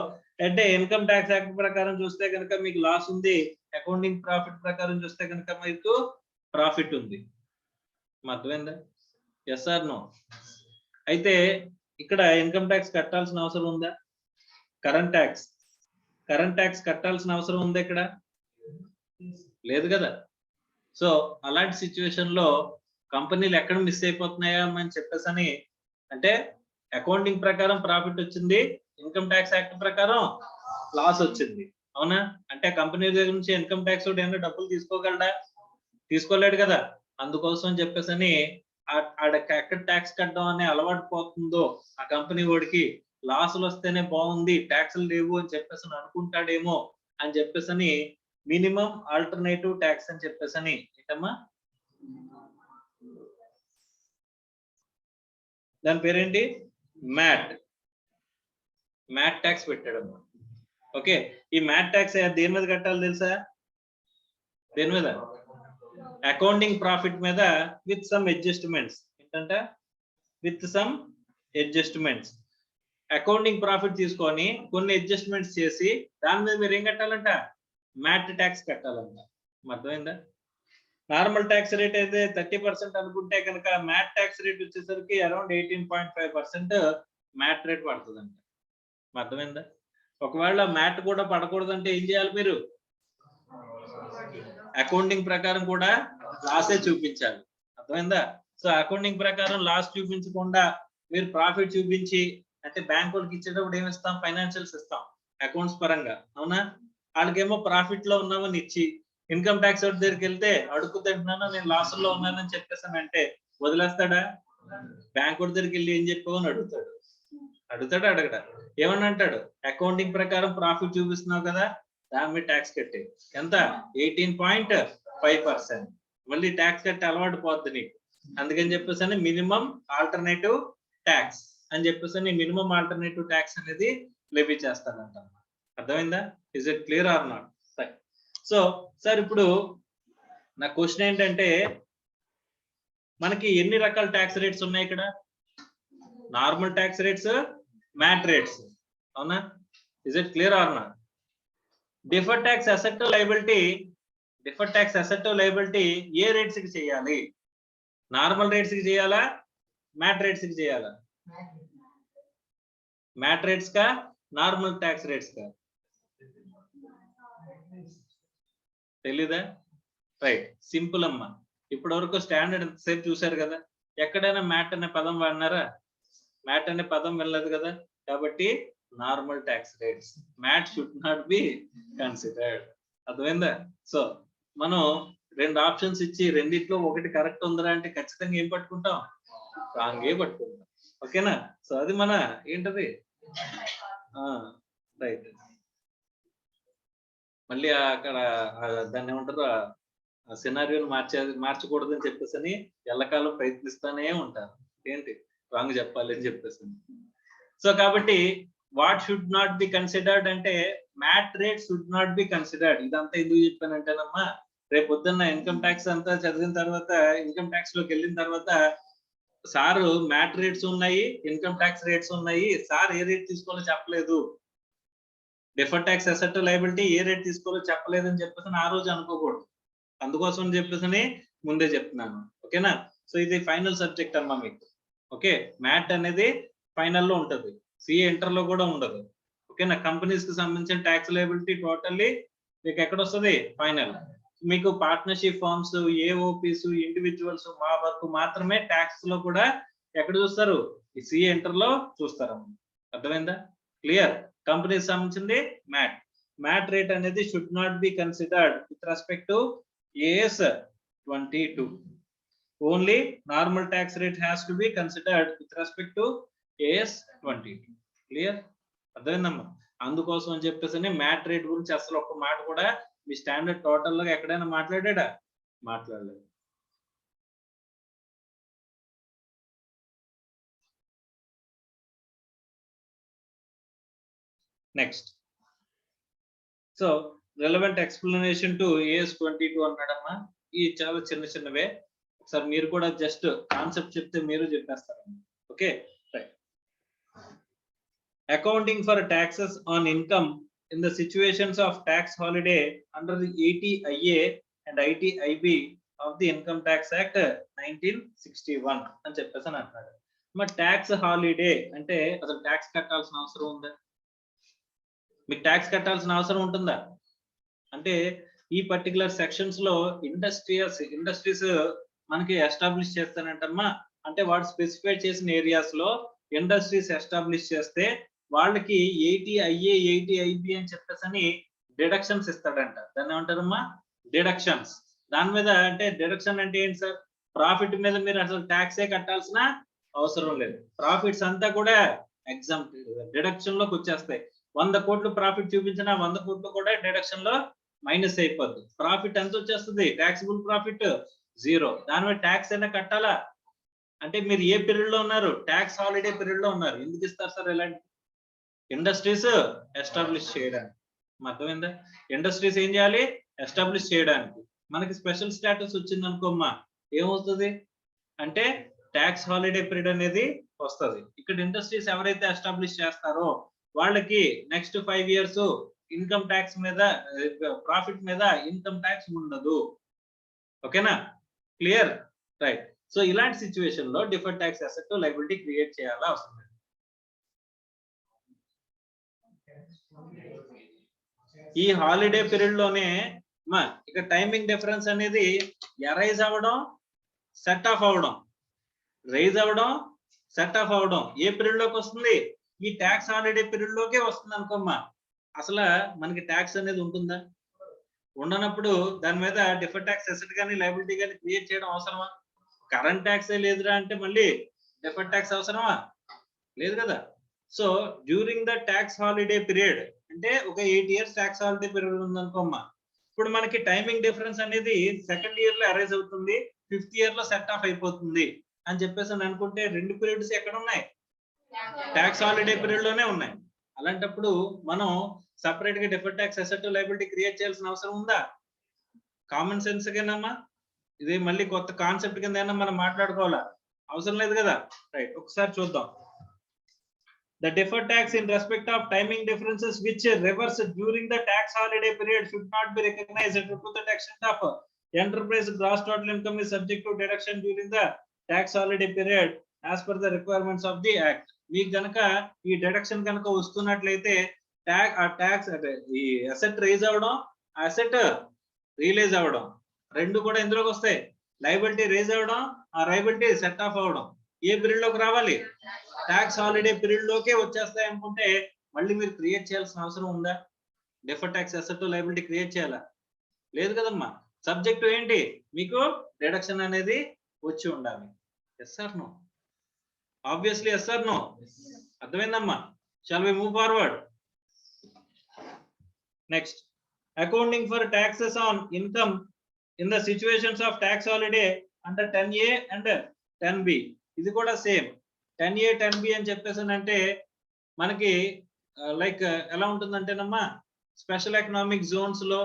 అంటే ఇన్కమ్ ట్యాక్స్ యాక్ట్ ప్రకారం చూస్తే కనుక మీకు లాస్ ఉంది, అకౌంటింగ్ ప్రాఫిట్ ప్రకారం చూస్తే కనుక మీకు ప్రాఫిట్ ఉంది. అర్థమైందా? Yes or no? అయితే ఇక్కడ ఇన్కమ్ ట్యాక్స్ కట్టాల్సిన అవసరం ఉందా? కరెంట్ ట్యాక్స్ కట్టాల్సిన అవసరం ఉందా ఇక్కడ? లేదు కదా. సో అలాంటి సిచ్యువేషన్ లో కంపెనీలు ఎక్కడ మిస్ అయిపోతున్నాయా అని చెప్పేసి, అంటే అకౌంటింగ్ ప్రకారం ప్రాఫిట్ వచ్చింది, ఇన్కమ్ ట్యాక్స్ యాక్ట్ ప్రకారం లాస్ వచ్చింది. అవునా? అంటే కంపెనీ దగ్గర నుంచి ఇన్కమ్ ట్యాక్స్ ఏమైనా డబ్బులు తీసుకోగలడా? తీసుకోలేడు కదా. అందుకోసం చెప్పేసి ఎక్కడ ట్యాక్స్ కట్టడం అనే అలవాటు పోతుందో ఆ కంపెనీ వాడికి, లాసులు వస్తేనే బాగుంది, ట్యాక్సులు లేవు అని చెప్పేసి అనుకుంటాడేమో అని చెప్పేసి మినిమం ఆల్టర్నేటివ్ ట్యాక్స్ అని చెప్పేసి ఏంటమ్మా దాని పేరేంటి? మ్యాట్ ట్యాక్స్ పెట్టాడమ్మా. ఓకే, ఈ మ్యాట్ ట్యాక్స్ దేని మీద కట్టాలి తెలుసా? దేని మీద? అకౌంటింగ్ ప్రాఫిట్ మీద విత్ సమ్ అడ్జస్ట్మెంట్స్. ఏంటంటే with some adjustments. Accounting profit తీసుకొని కొన్ని అడ్జస్ట్మెంట్స్ చేసి దాని మీద మీరు ఏం కట్టాలంట? Mat tax కట్టాలంట. అర్థమైందా? నార్మల్ ట్యాక్స్ రేట్ అయితే 30% అనుకుంటే కనుక మ్యాట్ ట్యాక్స్ రేట్ వచ్చేసరికి అరౌండ్ 18.5% మ్యాట్ రేట్ పడుతుందంట. అర్థమైందా? ఒకవేళ మ్యాట్ కూడా పడకూడదంటే ఏం చేయాలి మీరు? అకౌంటింగ్ ప్రకారం కూడా లాసే చూపించాలి. అర్థమైందా? సో అకౌంటింగ్ ప్రకారం లాస్ చూపించకుండా మీరు ప్రాఫిట్ చూపించి, అంటే బ్యాంక్ వాళ్ళకి ఇచ్చేటప్పుడు ఏమి ఇస్తాం? ఫైనాన్షియల్స్ ఇస్తాం అకౌంట్స్ పరంగా. అవునా? వాళ్ళకేమో ప్రాఫిట్ లో ఉన్నామని ఇచ్చి, ఇన్కమ్ ట్యాక్స్ దగ్గరికి వెళ్తే అడుగుతుంటున్నాను నేను లాసుల్లో ఉన్నానని చెప్పేసానంటే వదిలేస్తాడా? బ్యాంక్ దగ్గరికి వెళ్ళి ఏం చెప్పావని అడుగుతాడు. అడగడా? ఏమని అంటాడు? అకౌంటింగ్ ప్రకారం ప్రాఫిట్ చూపిస్తున్నావు కదా, దాని మీద ట్యాక్స్ కట్టే. ఎంత? 18.5%. మళ్ళీ ట్యాక్స్ కట్టే అలవాటు పోద్ది నీకు. అందుకని చెప్పేసి మినిమం ఆల్టర్నేటివ్ ట్యాక్స్ అని చెప్పేసి మినిమం ఆల్టర్నేటివ్ ట్యాక్స్ అనేది లెవీ చేస్తానంట. అర్థమైందా? Is it clear or not? So sir ఇప్పుడు నా క్వశ్చన్ ఏంటంటే, మనకి ఎన్ని రకాల ట్యాక్స్ రేట్స్ ఉన్నాయి ఇక్కడ? Normal tax rates, MAT rates. అవునా? Is it clear or not? Deferred tax asset liability ఏ రేట్స్ కి చేయాలి? నార్మల్ రేట్స్ కి చేయాలా? మ్యాట్ రేట్స్ కి చేయాలా? మ్యాట్ రేట్స్ కా? నార్మల్ ట్యాక్స్ రేట్స్ కా? తెలీదా? రైట్, సింపుల్ అమ్మా. ఇప్పటి వరకు స్టాండర్డ్ ఎంతసేపు చూసారు కదా, ఎక్కడైనా మ్యాట్ అనే పదం వాడినారా? మ్యాట్ అనే పదం వెళ్ళలేదు కదా. కాబట్టి normal tax rates, MAT should not be considered. అర్థమైందా? సో మనం రెండు ఆప్షన్స్ ఇచ్చి రెండిట్లో ఒకటి కరెక్ట్ ఉందిరా అంటే ఖచ్చితంగా ఏం పట్టుకుంటాం? రాంగే పట్టుకుంటాం. ఓకేనా? సో అది మన ఏంటది రైట్. మళ్ళీ అక్కడ దాన్ని ఏమంటారు, ఆ సినారియోని మార్చకూడదు అని చెప్పేసి అని ఎల్లకాలం ప్రయత్నిస్తానే ఉంటారు. ఏంటి రాంగ్ చెప్పాలి అని చెప్పేసి. సో కాబట్టి what should not be considered అంటే MAT rate should not be considered. ఇదంతా ఎందుకు చెప్పానంటేనమ్మా, రేపు పొద్దున్న ఇన్కమ్ ట్యాక్స్ అంతా చదివిన తర్వాత, ఇన్కమ్ ట్యాక్స్ లోకి వెళ్ళిన తర్వాత సారు మ్యాట్ రేట్స్ ఉన్నాయి, ఇన్కమ్ ట్యాక్స్ రేట్స్ ఉన్నాయి, సార్ ఏ రేట్ తీసుకోవాలో చెప్పలేదు, డిఫర్డ్ ట్యాక్స్ అసెట్ లయబిలిటీ ఏ రేట్ తీసుకోవాలో చెప్పలేదని చెప్పేసి ఆ రోజు అనుకోకూడదు. అందుకోసం అని చెప్పేసి ముందే చెప్తున్నాను. ఓకేనా? సో ఇది ఫైనల్ సబ్జెక్ట్ అమ్మా మీకు. ఓకే, మ్యాట్ అనేది ఫైనల్ లో ఉంటది, సిఏ ఇంటర్ లో కూడా ఉండదు. ఓకేనా? కంపెనీస్ కి సంబంధించిన ట్యాక్స్ లయబిలిటీ టోటల్లీ మీకు ఎక్కడ వస్తుంది? ఫైనల్. మీకు పార్ట్నర్షిప్ ఫార్మ్స్, ఏఓపీస్, ఇండివిజువల్స్ మా వరకు మాత్రమే ట్యాక్స్ లో కూడా ఎక్కడ చూస్తారు? ఈ సిఏ ఇంటర్ లో చూస్తారు. అర్థమైందా? క్లియర్? కంపెనీకి సంబంధించింది మ్యాట్. మ్యాట్ రేట్ అనేది should not be considered with respect to AS 22. Only normal tax rate has to be considered with respect to AS 22. Clear? అర్థమైందమ్మా? అందుకోసం అని చెప్పేసి మ్యాట్ రేట్ గురించి అసలు ఒక్క మాట కూడా మీ స్టాండర్డ్ టోటల్ లో ఎక్కడైనా మాట్లాడా? మాట్లాడలేదు. Next, so relevant explanation to AS 22 అన్నాడమ్మా. ఈ చాలా చిన్న చిన్నవే, ఒకసారి మీరు కూడా జస్ట్ కాన్సెప్ట్ చెప్తే మీరు చెప్పేస్తారు. Okay right. Accounting for taxes on income in the situations of tax holiday under the ATIA and ITIB of the Income Tax Act 1961 అని చెప్పేసి అంటున్నాడు. మరి ట్యాక్స్ హాలిడే అంటే అసలు ట్యాక్స్ కట్టాల్సిన అవసరం ఉందా? మీకు ట్యాక్స్ కట్టాల్సిన అవసరం ఉంటుందా అంటే ఈ పర్టికులర్ సెక్షన్స్ లో ఇండస్ట్రీస్ మనకి ఎస్టాబ్లిష్ చేస్తానంటమ్మా. అంటే వాడు స్పెసిఫై చేసిన ఏరియాస్ లో ఇండస్ట్రీస్ ఎస్టాబ్లిష్ చేస్తే వాళ్ళకి 80IA 80IB అని చెప్పేసి డిడక్షన్స్ ఇస్తాడంట. దాన్ని ఏమంటారమ్మా? డిడక్షన్స్. దాని మీద అంటే డిడక్షన్ అంటే ఏంటి సార్? ప్రాఫిట్ మీద మీరు అసలు ట్యాక్సే కట్టాల్సిన అవసరం లేదు. ప్రాఫిట్స్ అంతా కూడా ఎగ్జాంపుల్ డిడక్షన్ లోకి వచ్చేస్తాయి. 100 కోట్లు ప్రాఫిట్ చూపించిన 100 కోట్లు కూడా డిడక్షన్ లో మైనస్ అయిపోద్ది. ప్రాఫిట్ ఎంత వచ్చేస్తుంది? Taxable profit 0. దాని మీద ట్యాక్స్ అయినా కట్టాలా? అంటే మీరు ఏ పీరియడ్ లో ఉన్నారు? ట్యాక్స్ హాలిడే పీరియడ్ లో ఉన్నారు. ఎందుకు ఇస్తారు సార్ ఇలాంటి? ఇండస్ట్రీస్ ఎస్టాబ్లిష్ చేయడానికి. అర్థమైందా? ఇండస్ట్రీస్ ఏం చేయాలి? ఎస్టాబ్లిష్ చేయడానికి. మనకి స్పెషల్ స్టేటస్ వచ్చింది అనుకోమ్మా, ఏమవుతుంది అంటే ట్యాక్స్ హాలిడే పీరియడ్ అనేది వస్తుంది. ఇక్కడ ఇండస్ట్రీస్ ఎవరైతే ఎస్టాబ్లిష్ చేస్తారో వాళ్ళకి నెక్స్ట్ 5 years ఇన్కమ్ ట్యాక్స్ మీద, ప్రాఫిట్ మీద ఇన్కమ్ ట్యాక్స్ ఉండదు. ఓకేనా? క్లియర్? రైట్. సో ఇలాంటి సిచ్యువేషన్ లో deferred tax asset liability create చేయాలా అవసరం లేదు. ఈ హాలిడే పీరియడ్ లోనే ఇక టైమింగ్ డిఫరెన్స్ అనేది ఎరైజ్ అవ్వడం, సెట్ ఆఫ్ అవ్వడం, రైజ్ అవ్వడం, సెట్ ఆఫ్ అవ్వడం ఏ పీరియడ్ లోకి వస్తుంది? ఈ ట్యాక్స్ హాలిడే పీరియడ్ లోకే వస్తుంది అనుకోమ్మా. అసలు మనకి ట్యాక్స్ అనేది ఉంటుందా? ఉండనప్పుడు దాని మీద డిఫర్డ్ ట్యాక్స్ అసెట్ కానీ లయబిలిటీ కానీ క్రియేట్ చేయడం అవసరమా? కరెంట్ ట్యాక్స్ లేదురా అంటే మళ్ళీ డిఫర్డ్ ట్యాక్స్ అవసరమా? లేదు కదా. So during the tax holiday period అంటే ఒక 8 years ట్యాక్స్ హాలిడే పీరియడ్ ఉందనుకోమ్మా. ఇప్పుడు మనకి టైమింగ్ డిఫరెన్స్ అనేది సెకండ్ ఇయర్ లో అరైజ్ అవుతుంది, 5th year లో సెట్ ఆఫ్ అయిపోతుంది అని చెప్పేసి అనుకుంటే 2 periods ఎక్కడ ఉన్నాయి? ట్యాక్స్ హాలిడే పీరియడ్ లోనే ఉన్నాయి. అలాంటప్పుడు మనం సపరేట్ గా deferred tax asset liability create చేయాల్సిన అవసరం ఉందా? కామన్ సెన్స్ కేనమ్మా. ఇది మళ్ళీ కొత్త కాన్సెప్ట్ కింద ఏమన్నా మనం మాట్లాడుకోవాలా? అవసరం లేదు కదా. రైట్, ఒకసారి చూద్దాం. The deferred tax in respect of timing differences which reverse during the tax holiday period should not be recognized to the extent of enterprise gross total income is subject to deduction during the tax holiday period as per the requirements of the act. మీకు గనక ఈ deduction కనుక వస్తున్నట్లయితే tax అంటే ఈ asset rise అవ్వడం, asset release అవ్వడం రెండు కూడా ఎందులోకి వస్తాయి? లయబిలిటీ రైజ్ అవ్వడం, ఆ లయబిలిటీ సెట్ ఆఫ్ అవ్వడం ఏ పీరియడ్ లోకి రావాలి? ట్యాక్స్ హాలిడే పీరియడ్ లోకే వచ్చేస్తాయి అనుకుంటే మళ్ళీ మీరు క్రియేట్ చేయాల్సిన అవసరం ఉందా? Deferred tax asset liability create చేయాలా? లేదు కదమ్మా. సబ్జెక్ట్ ఏంటి? మీకు డిడక్షన్ అనేది వచ్చి ఉండాలి. Yes or no? Obviously yes or no? అర్థమైందమ్మా? Shall we move forward? Next, accounting for taxes on income in the situations of tax holiday under 10A and 10B. ఇది కూడా సేమ్ 10A 10B అని చెప్పేసానంటే మనకి like ఎలా ఉంటుందంటేనమ్మా, special economic zones లో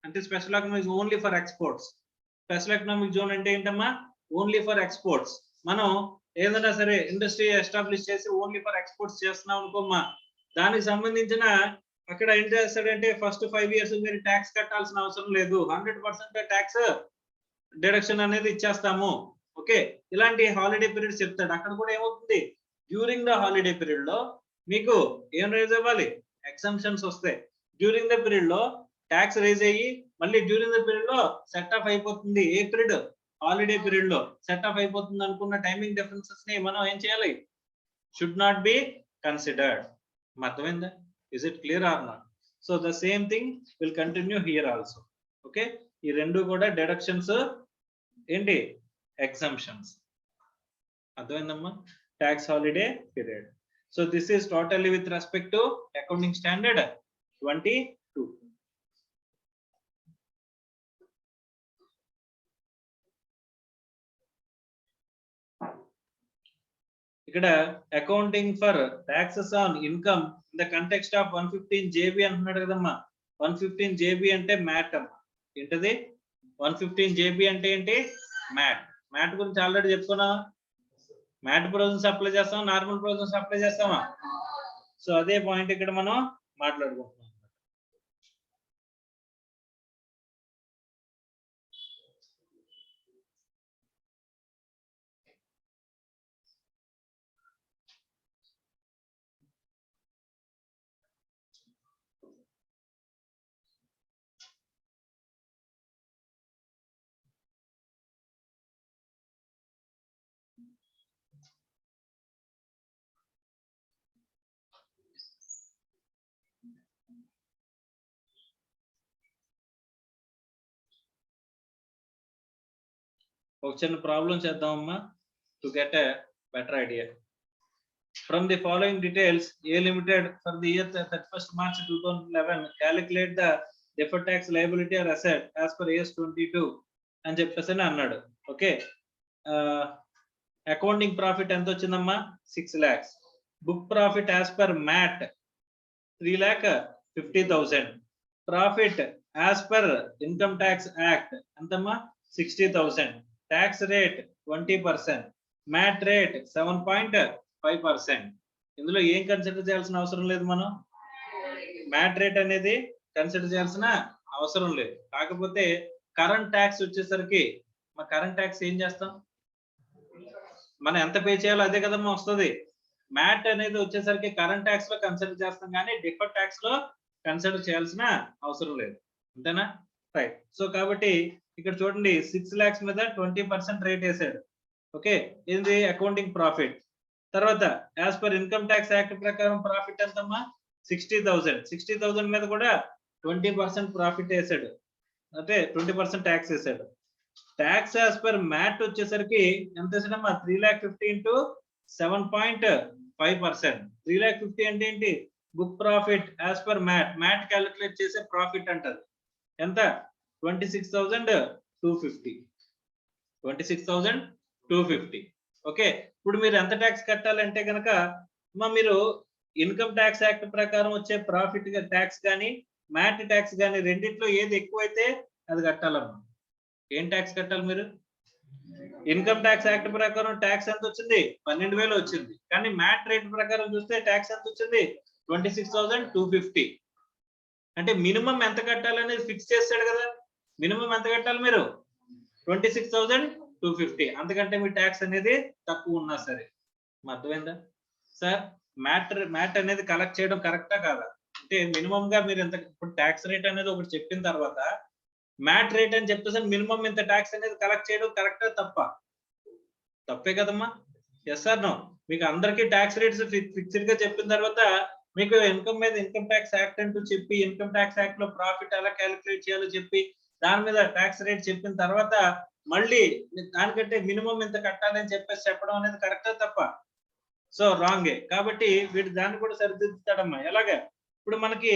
అంటే special economic only for exports. Special economic zone అంటే ఏంటమ్మా? Only for exports. మనం ఏదైనా సరే ఇండస్ట్రీ ఎస్టాబ్లిష్ చేసి ఓన్లీ ఫర్ ఎక్స్పోర్ట్స్ చేస్తున్నాం అనుకోమ్మా, దానికి సంబంధించిన అక్కడ ఏం చేస్తాడంటే ఫస్ట్ 5 years మీరు ట్యాక్స్ కట్టాల్సిన అవసరం లేదు, 100% ట్యాక్స్ డిడక్షన్ అనేది ఇచ్చేస్తాము. ఓకే, ఇలాంటి హాలిడే పీరియడ్ చెప్తాడు. అక్కడ కూడా ఏమవుతుంది, డ్యూరింగ్ ద హాలిడే పీరియడ్ లో మీకు ఏం రైజ్ అవ్వాలి? ఎగ్జంప్షన్స్ వస్తాయి. డ్యూరింగ్ ద పీరియడ్ లో ట్యాక్స్ రైజ్ అయ్యి మళ్ళీ డ్యూరింగ్ ద పీరియడ్ లో సెట్ ఆఫ్ అయిపోతుంది. A period? హాలిడే పీరియడ్ లో సెట్ ఆఫ్ అయిపోతుంది అనుకున్న టైమింగ్ డిఫరెన్సెస్ ని మనం ఏం చేయాలి? Should not be considered. అర్థమైందా? Is it clear or not? So the same thing will continue here also. Okay, ఈ రెండు కూడా deductions ఏంటి? Exemptions. అర్థమైందమ్మా? Tax holiday period. So this is totally with respect to accounting standard 22. ఇక్కడ accounting for taxes on income in the context of 115 JB అంటున్నాడు కదమ్మా. 115 JB అంటే mat అమ్మా. ఏంటది? 115 JB అంటే ఏంటి? మ్యాట్. మ్యాట్ గురించి ఆల్రెడీ చెప్పుకున్నా. మ్యాట్ ప్రొవిజన్స్ అప్లై చేస్తాం, నార్మల్ ప్రొవిజన్స్ అప్లై చేస్తామా? సో అదే పాయింట్ ఇక్కడ మనం మాట్లాడుకుంటున్నాం. ఒక చిన్న ప్రాబ్లం చేద్దామమ్మా to get a better idea. From the following details, A Limited for the year 31st March 2011 calculate the deferred tax liability or asset as per AS 22 అని చెప్పేసి అన్నాడు. ఓకే, అకౌంటింగ్ ప్రాఫిట్ ఎంత వచ్చిందమ్మా? 6 lakhs. Book profit as per MAT 3,50,000. Profit as per income tax act ఎంతమ్మా? 60,000. Tax rate 20%. MAT rate 7.5%. ఇందులో ఏం consider చేయాల్సిన అవసరం లేదు. మనం మ్యాట్ రేట్ అనేది కన్సిడర్ చేయాల్సిన అవసరం లేదు. కాకపోతే కరెంట్ ట్యాక్స్ వచ్చేసరికి మా కరెంట్ ట్యాక్స్ ఏం చేస్తాం? మనం ఎంత పే చేయాలో అదే కదమ్మా వస్తుంది. మ్యాట్ అనేది వచ్చేసరికి కరెంట్ ట్యాక్స్ లో కన్సిడర్ చేస్తాం, కానీ డిఫర్డ్ ట్యాక్స్ లో కన్సిడర్ చేయాల్సిన అవసరం లేదు. అంతేనా? రైట్. సో కాబట్టి ఇక్కడ చూడండి 6 lakhs మీద 20% రేట్ వేసాడు. ఓకే, ఇది అకౌంటింగ్ ప్రాఫిట్. తర్వాత as per income tax act ప్రకారం ప్రాఫిట్ ఎంతమ్మా? 60,000. 60,000 మీద కూడా 20% ప్రాఫిట్ వేసాడు, అంటే 20% ట్యాక్స్ వేసాడు. ట్యాక్స్ యాజ్ పర్ మ్యాట్ వచ్చేసరికి ఎంత వేసాడమ్మా? 3,50,000 into 7.5%. 3,50,000 అంటే ఏంటి? Book profit as per MAT. MAT calculate చేసే ప్రాఫిట్ అంటారు. ఎంత? 26,250. 26,250. ఓకే, ఇప్పుడు మీరు ఎంత ట్యాక్స్ కట్టాలంటే కనుక మీరు ఇన్కమ్ ట్యాక్స్ యాక్ట్ ప్రకారం వచ్చే ప్రాఫిట్ ట్యాక్స్ కానీ మ్యాట్ ట్యాక్స్ కానీ రెండిట్లో ఏది ఎక్కువైతే అది కట్టాలమ్మా. ఏం ట్యాక్స్ కట్టాలి మీరు? ఇన్కమ్ ట్యాక్స్ యాక్ట్ ప్రకారం ట్యాక్స్ ఎంత వచ్చింది? 12,000 వచ్చింది. కానీ మ్యాట్ రేట్ ప్రకారం చూస్తే ట్యాక్స్ ఎంత వచ్చింది? 26,250. అంటే మినిమం ఎంత కట్టాలనేది ఫిక్స్ చేస్తాడు కదా. మినిమం ఎంత కట్టాలి మీరు? 26,250. అంతకంటే మీ ట్యాక్స్ అనేది తక్కువ ఉన్నా సరే. అర్థమైందా సార్? మ్యాట్ అనేది కలెక్ట్ చేయడం కరెక్టా కాదా? అంటే మినిమం గా మీరు ఎంత, ఇప్పుడు ట్యాక్స్ రేట్ అనేది ఒకటి చెప్పిన తర్వాత మ్యాట్ రేట్ అని చెప్పేసి మినిమం ఇంత ట్యాక్స్ అనేది కలెక్ట్ చేయడం కరెక్టా తప్ప? తప్పే కదమ్మా. ఎస్ సార్ నో మీకు అందరికీ ట్యాక్స్ రేట్స్ ఫిక్స్డ్ గా చెప్పిన తర్వాత మీకు ఇన్కమ్ మీద ఇన్కమ్ ట్యాక్స్ యాక్ట్ అంటూ చెప్పి ఇన్కమ్ ట్యాక్స్ యాక్ట్ లో ప్రాఫిట్ ఎలా క్యాలిక్యులేట్ చేయాలో చెప్పి దాని మీద ట్యాక్స్ రేట్ చెప్పిన తర్వాత మళ్ళీ దానికంటే మినిమం ఇంత కట్టాలని చెప్పేసి చెప్పడం అనేది కరెక్టా తప్ప? సో రాంగే. కాబట్టి వీడు దాన్ని కూడా సరిదిద్దుతాడమ్మా. ఎలాగా? ఇప్పుడు మనకి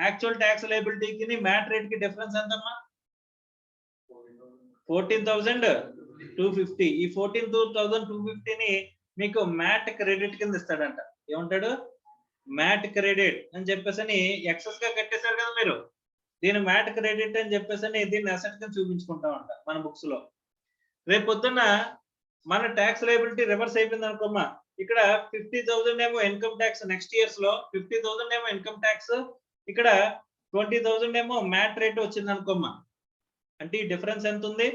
యాక్చువల్ ట్యాక్స్ లయబిలిటీకి మ్యాట్ రేట్ కి డిఫరెన్స్ ఎంతమ్మా? 14,250. ఈ 14,250 ని మీకు మ్యాట్ క్రెడిట్ కింద ఇస్తాడంట. ఏమంటాడు? మ్యాట్ క్రెడిట్ అని చెప్పేసి ఎక్సెస్ గా కట్టేశారు కదా మీరు. దీని మ్యాట్ క్రెడిట్ అని చెప్పేసి దీన్ని అసెట్ కింద చూపించుకుంటామంట మన బుక్స్ లో. రేపు పొద్దున్న మన ట్యాక్స్ లయబిలిటీ రివర్స్ అయిపోయింది అనుకోమ్మా. ఇక్కడ 50,000 ఏమో ఇన్కమ్ ట్యాక్స్ నెక్స్ట్ ఇయర్స్ లో 50,000 ఏమో ఇన్కమ్ ట్యాక్స్, ఇక్కడ 20,000 ఏమో మ్యాట్ రేట్ వచ్చింది అనుకోమ్మా. అంటే ఈ డిఫరెన్స్ ఎంత ఉంది?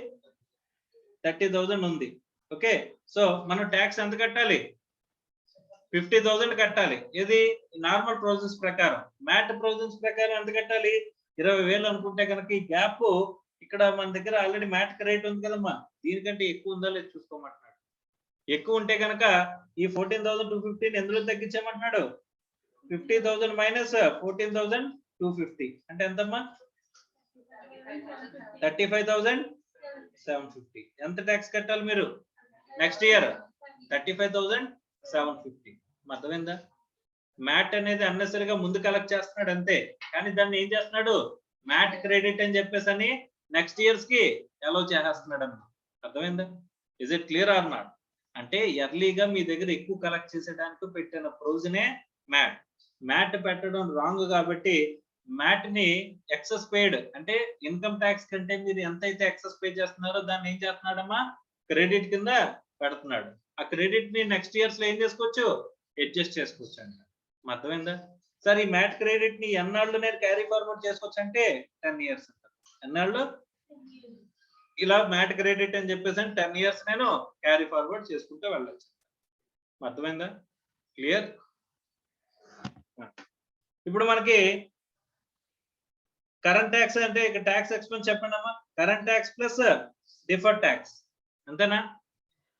30,000 ఉంది. ఓకే, సో మనం ట్యాక్స్ ఎంత కట్టాలి? 50,000 కట్టాలి. ఇది నార్మల్ ప్రొవిజన్స్ ప్రకారం. మ్యాట్ ప్రొవిజన్స్ ప్రకారం ఎంత కట్టాలి? 20,000 అనుకుంటే కనుక ఈ గ్యాప్ ఇక్కడ మన దగ్గర ఆల్రెడీ మ్యాట్ రేట్ ఉంది కదమ్మా, దీనికంటే ఎక్కువ ఉందా లేదు చూసుకోమంటున్నాడు. ఎక్కువ ఉంటే కనుక ఈ 14,250 ఎందులో తగ్గించామంటున్నాడు? 50,000 మైనస్ 14,250 అంటే ఎంతమ్మా? 35,750. ఎంత ట్యాక్స్ కట్టాలి మీరు నెక్స్ట్ ఇయర్? 35,750. అర్థమైందా? మ్యాట్ అనేది అన్నెసరిగా ముందు కలెక్ట్ చేస్తున్నాడు అంతే, కానీ దాన్ని ఏం చేస్తున్నాడు? మ్యాట్ క్రెడిట్ అని చెప్పేసి నెక్స్ట్ ఇయర్స్ కి అలౌ చేసేస్తున్నాడు అన్న. అర్థమైందా? Is it clear or not? అంటే ఎర్లీగా మీ దగ్గర ఎక్కువ కలెక్ట్ చేసేదానికి పెట్టిన ప్రొవిజనే మ్యాట్. మ్యాట్ పెట్టడం రాంగ్ కాబట్టి మ్యాట్ ని ఎక్సెస్ పెయిడ్ అంటే ఇన్కమ్ ట్యాక్స్ కంటే మీరు ఎంతైతే ఎక్సెస్ పే చేస్తున్నారో దాన్ని ఏం చేస్తున్నాడమ్మా? క్రెడిట్ కింద పెడుతున్నాడు. ఆ క్రెడిట్ ని నెక్స్ట్ ఇయర్స్ లో ఏం చేసుకోవచ్చు? అడ్జస్ట్ చేసుకోవచ్చు అంట. అర్థమైందా? సార్ ఈ మ్యాట్ క్రెడిట్ ని ఎన్నాళ్ళు నేను క్యారీ ఫార్వర్డ్ చేసుకోవచ్చు అంటే 10 ఇయర్స్ అంటారు. ఎన్నాళ్ళు ఇలా మ్యాట్ క్రెడిట్ అని చెప్పేసి 10 ఇయర్స్ నేను క్యారీ ఫార్వర్డ్ చేసుకుంటూ వెళ్ళొచ్చు. అర్థమైందా? క్లియర్? ఇప్పుడు మనకి కరెంట్ ట్యాక్స్ అంటే ఇక ట్యాక్స్ ఎక్స్పెన్స్ చెప్పండి అమ్మా. Current tax plus deferred tax అంతేనా?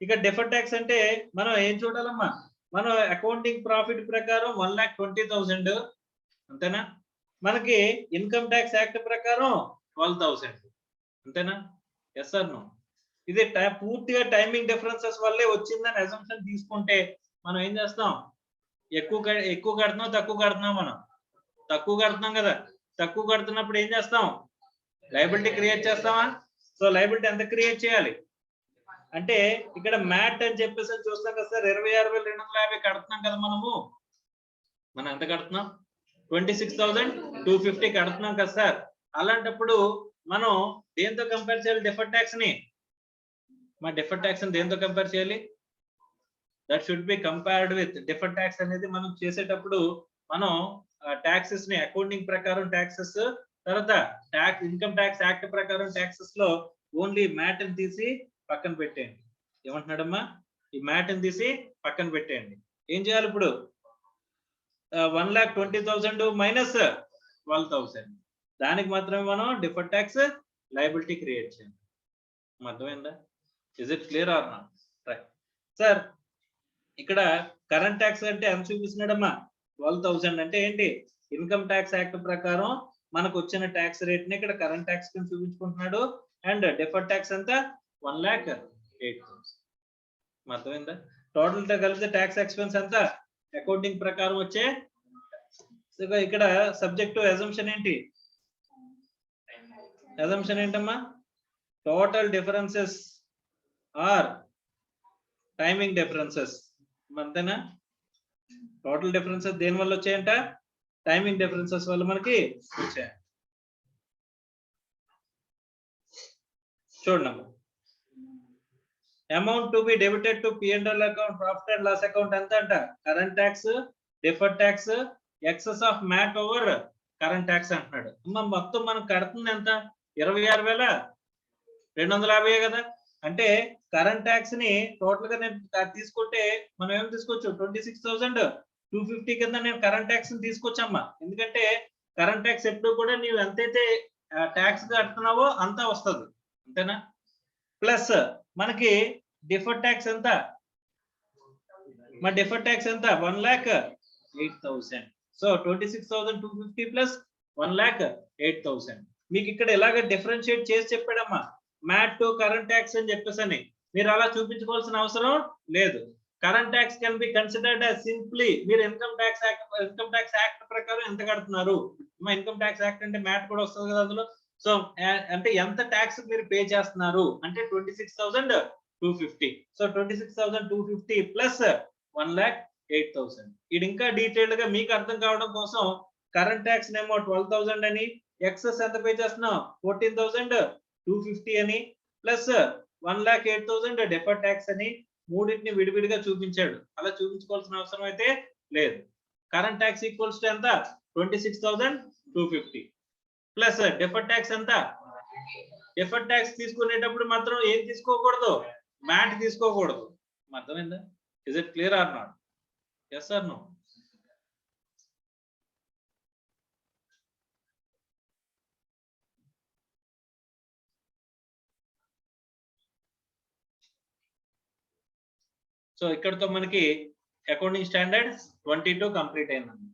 ఇక డిఫర్డ్ ట్యాక్స్ అంటే మనం ఏం చూడాలమ్మా? మనం అకౌంటింగ్ ప్రాఫిట్ ప్రకారం 1,20,000 అంతేనా? మనకి ఇన్కమ్ ట్యాక్స్ యాక్ట్ ప్రకారం 12,000 అంతేనా? Yes sir no? ఇది పూర్తిగా టైమింగ్ డిఫరెన్సెస్ వల్లే వచ్చిందని అజంప్షన్ తీసుకుంటే మనం ఏం చేస్తాం? ఎక్కువ కడుతున్నాం తక్కువ కడుతున్నాం? మనం తక్కువ కడుతున్నాం కదా. తక్కువ కడుతున్నప్పుడు ఏం చేస్తాం? లయబిలిటీ క్రియేట్ చేస్తామా? సో లయబిలిటీ ఎంత క్రియేట్ చేయాలి అంటే ఇక్కడ మ్యాట్ అని చెప్పేసి చూస్తాం కదా సార్, 26,250 కడుతున్నాం కదా మనం ఎంత కడుతున్నాం? 26,250 కడుతున్నాం కదా సార్. అలాంటప్పుడు మనం దేంతో కంపేర్ చేయాలి? డిఫర్డ్ ట్యాక్స్ ని. మా డిఫర్డ్ ట్యాక్స్ ని దేంతో కంపేర్ చేయాలి? That should be compared with deferred tax అనేది మనం చేసేటప్పుడు మనం ట్యాక్సెస్ ని అకౌంటింగ్ ప్రకారం ట్యాక్సెస్, తర్వాత ఇన్కమ్ ట్యాక్స్ యాక్ట్ ప్రకారం ట్యాక్సెస్ లో ఓన్లీ మ్యాట్ ని తీసి పక్కన పెట్టేయండి. ఏమంటున్నాడమ్మా? ఈ మ్యాట్ ని తీసి పక్కన పెట్టేయండి. ఏం చేయాలి ఇప్పుడు? 1,20,000 మైనస్ 12,000 దానికి మాత్రమే మనం డిఫర్డ్ ట్యాక్స్ లయబిలిటీ క్రియేట్ చేయండి. అర్థమైందా? Is it clear or not? Right sir. ఇక్కడ కరెంట్ ట్యాక్స్ అంటే ఎంత చూపిస్తున్నాడమ్మా? 12,000 అంటే ఏంటి? ఇన్కమ్ ట్యాక్స్ యాక్ట్ ప్రకారం మనకు వచ్చిన ట్యాక్స్ రేట్ ని ఇక్కడ కరెంట్ ట్యాక్స్ కింద చూపించుకుంటున్నాడు. అండ్ డిఫర్డ్ ట్యాక్స్ ఎంత? 1,08,000. అర్థమైందా? టోటల్ తో కలిసి ట్యాక్స్ ఎక్స్పెన్స్ ఎంత? అకౌంటింగ్ ప్రకారం వచ్చే. ఇక్కడ సబ్జెక్ట్ అజంప్షన్ ఏంటి? అజంప్షన్ ఏంటమ్మా? Total differences are timing differences. అంతేనా? టోటల్ డిఫరెన్సెస్ దేని వల్ల వచ్చాయంట? టైమింగ్ డిఫరెన్సెస్ వల్ల మనకి వచ్చాయి. చూడండి, amount to be debited to P&L account, profit and loss account ఎంత అంట? Current tax, deferred tax, excess of MAT over current tax అంటున్నాడు. మొత్తం మనం కడుతుంది ఎంత? 26,250 కదా. అంటే కరెంట్ ట్యాక్స్ ని టోటల్ గా నేను తీసుకుంటే మనం ఏం తీసుకోవచ్చు? 26,250 కింద నేను కరెంట్ ట్యాక్స్ ని తీసుకొచ్చమ్మా. ఎందుకంటే కరెంట్ ట్యాక్స్ ఎప్పుడు కూడా నీవు ఎంతైతే ట్యాక్స్ కడుతున్నావో అంతా వస్తుంది. అంతేనా? ప్లస్ మనకి డిఫర్డ్ ట్యాక్స్ ఎంత? మా డిఫర్డ్ ట్యాక్స్ ఎంత 1,08,000. So 26,250 plus 1,08,000. మీకు ఇక్కడ ఇలాగ డిఫరెన్షియేట్ చేసి చెప్పాడమ్మా, మ్యాట్ టు కరెంట్ ట్యాక్స్ అని చెప్పేసి. మీరు అలా చూపించుకోవాల్సిన అవసరం లేదు. Current tax can be considered as simply మీరు ఇన్కమ్ ట్యాక్స్ యాక్ట్ ప్రకారం ఎంత కడుతున్నారు. ఇన్కమ్ ట్యాక్స్ యాక్ట్ అంటే మ్యాట్ కూడా వస్తుంది కదా అందులో. సో అంటే ఎంత ట్యాక్స్ మీరు పే చేస్తున్నారు అంటే 26,250. So 26,250 plus 1,08,000. ఇది ఇంకా డీటెయిల్డ్ గా మీకు అర్థం కావడం కోసం కరెంట్ ట్యాక్స్ నేమో 12,000 అని, ఎక్సెస్ ఎంత పే చేస్తున్నాం 14,250 అని, ప్లస్ 1,08,000 డిఫర్డ్ ట్యాక్స్ అని మూడింటిని విడివిడిగా చూపించాడు. అలా చూపించుకోవాల్సిన అవసరం అయితే లేదు. కరెంట్ ట్యాక్స్ ఈక్వల్స్ టు ఎంత 26,250 ప్లస్ డిఫర్డ్ ట్యాక్స్ ఎంత. డిఫర్డ్ ట్యాక్స్ తీసుకునేటప్పుడు మాత్రం ఏం తీసుకోకూడదు, మ్యాట్ తీసుకోకూడదు. అర్థమైందా? Is it clear or not? Yes or no? So ఇక్కడతో మనకి అకౌంటింగ్ స్టాండర్డ్ 22 కంప్లీట్ అయిందండి.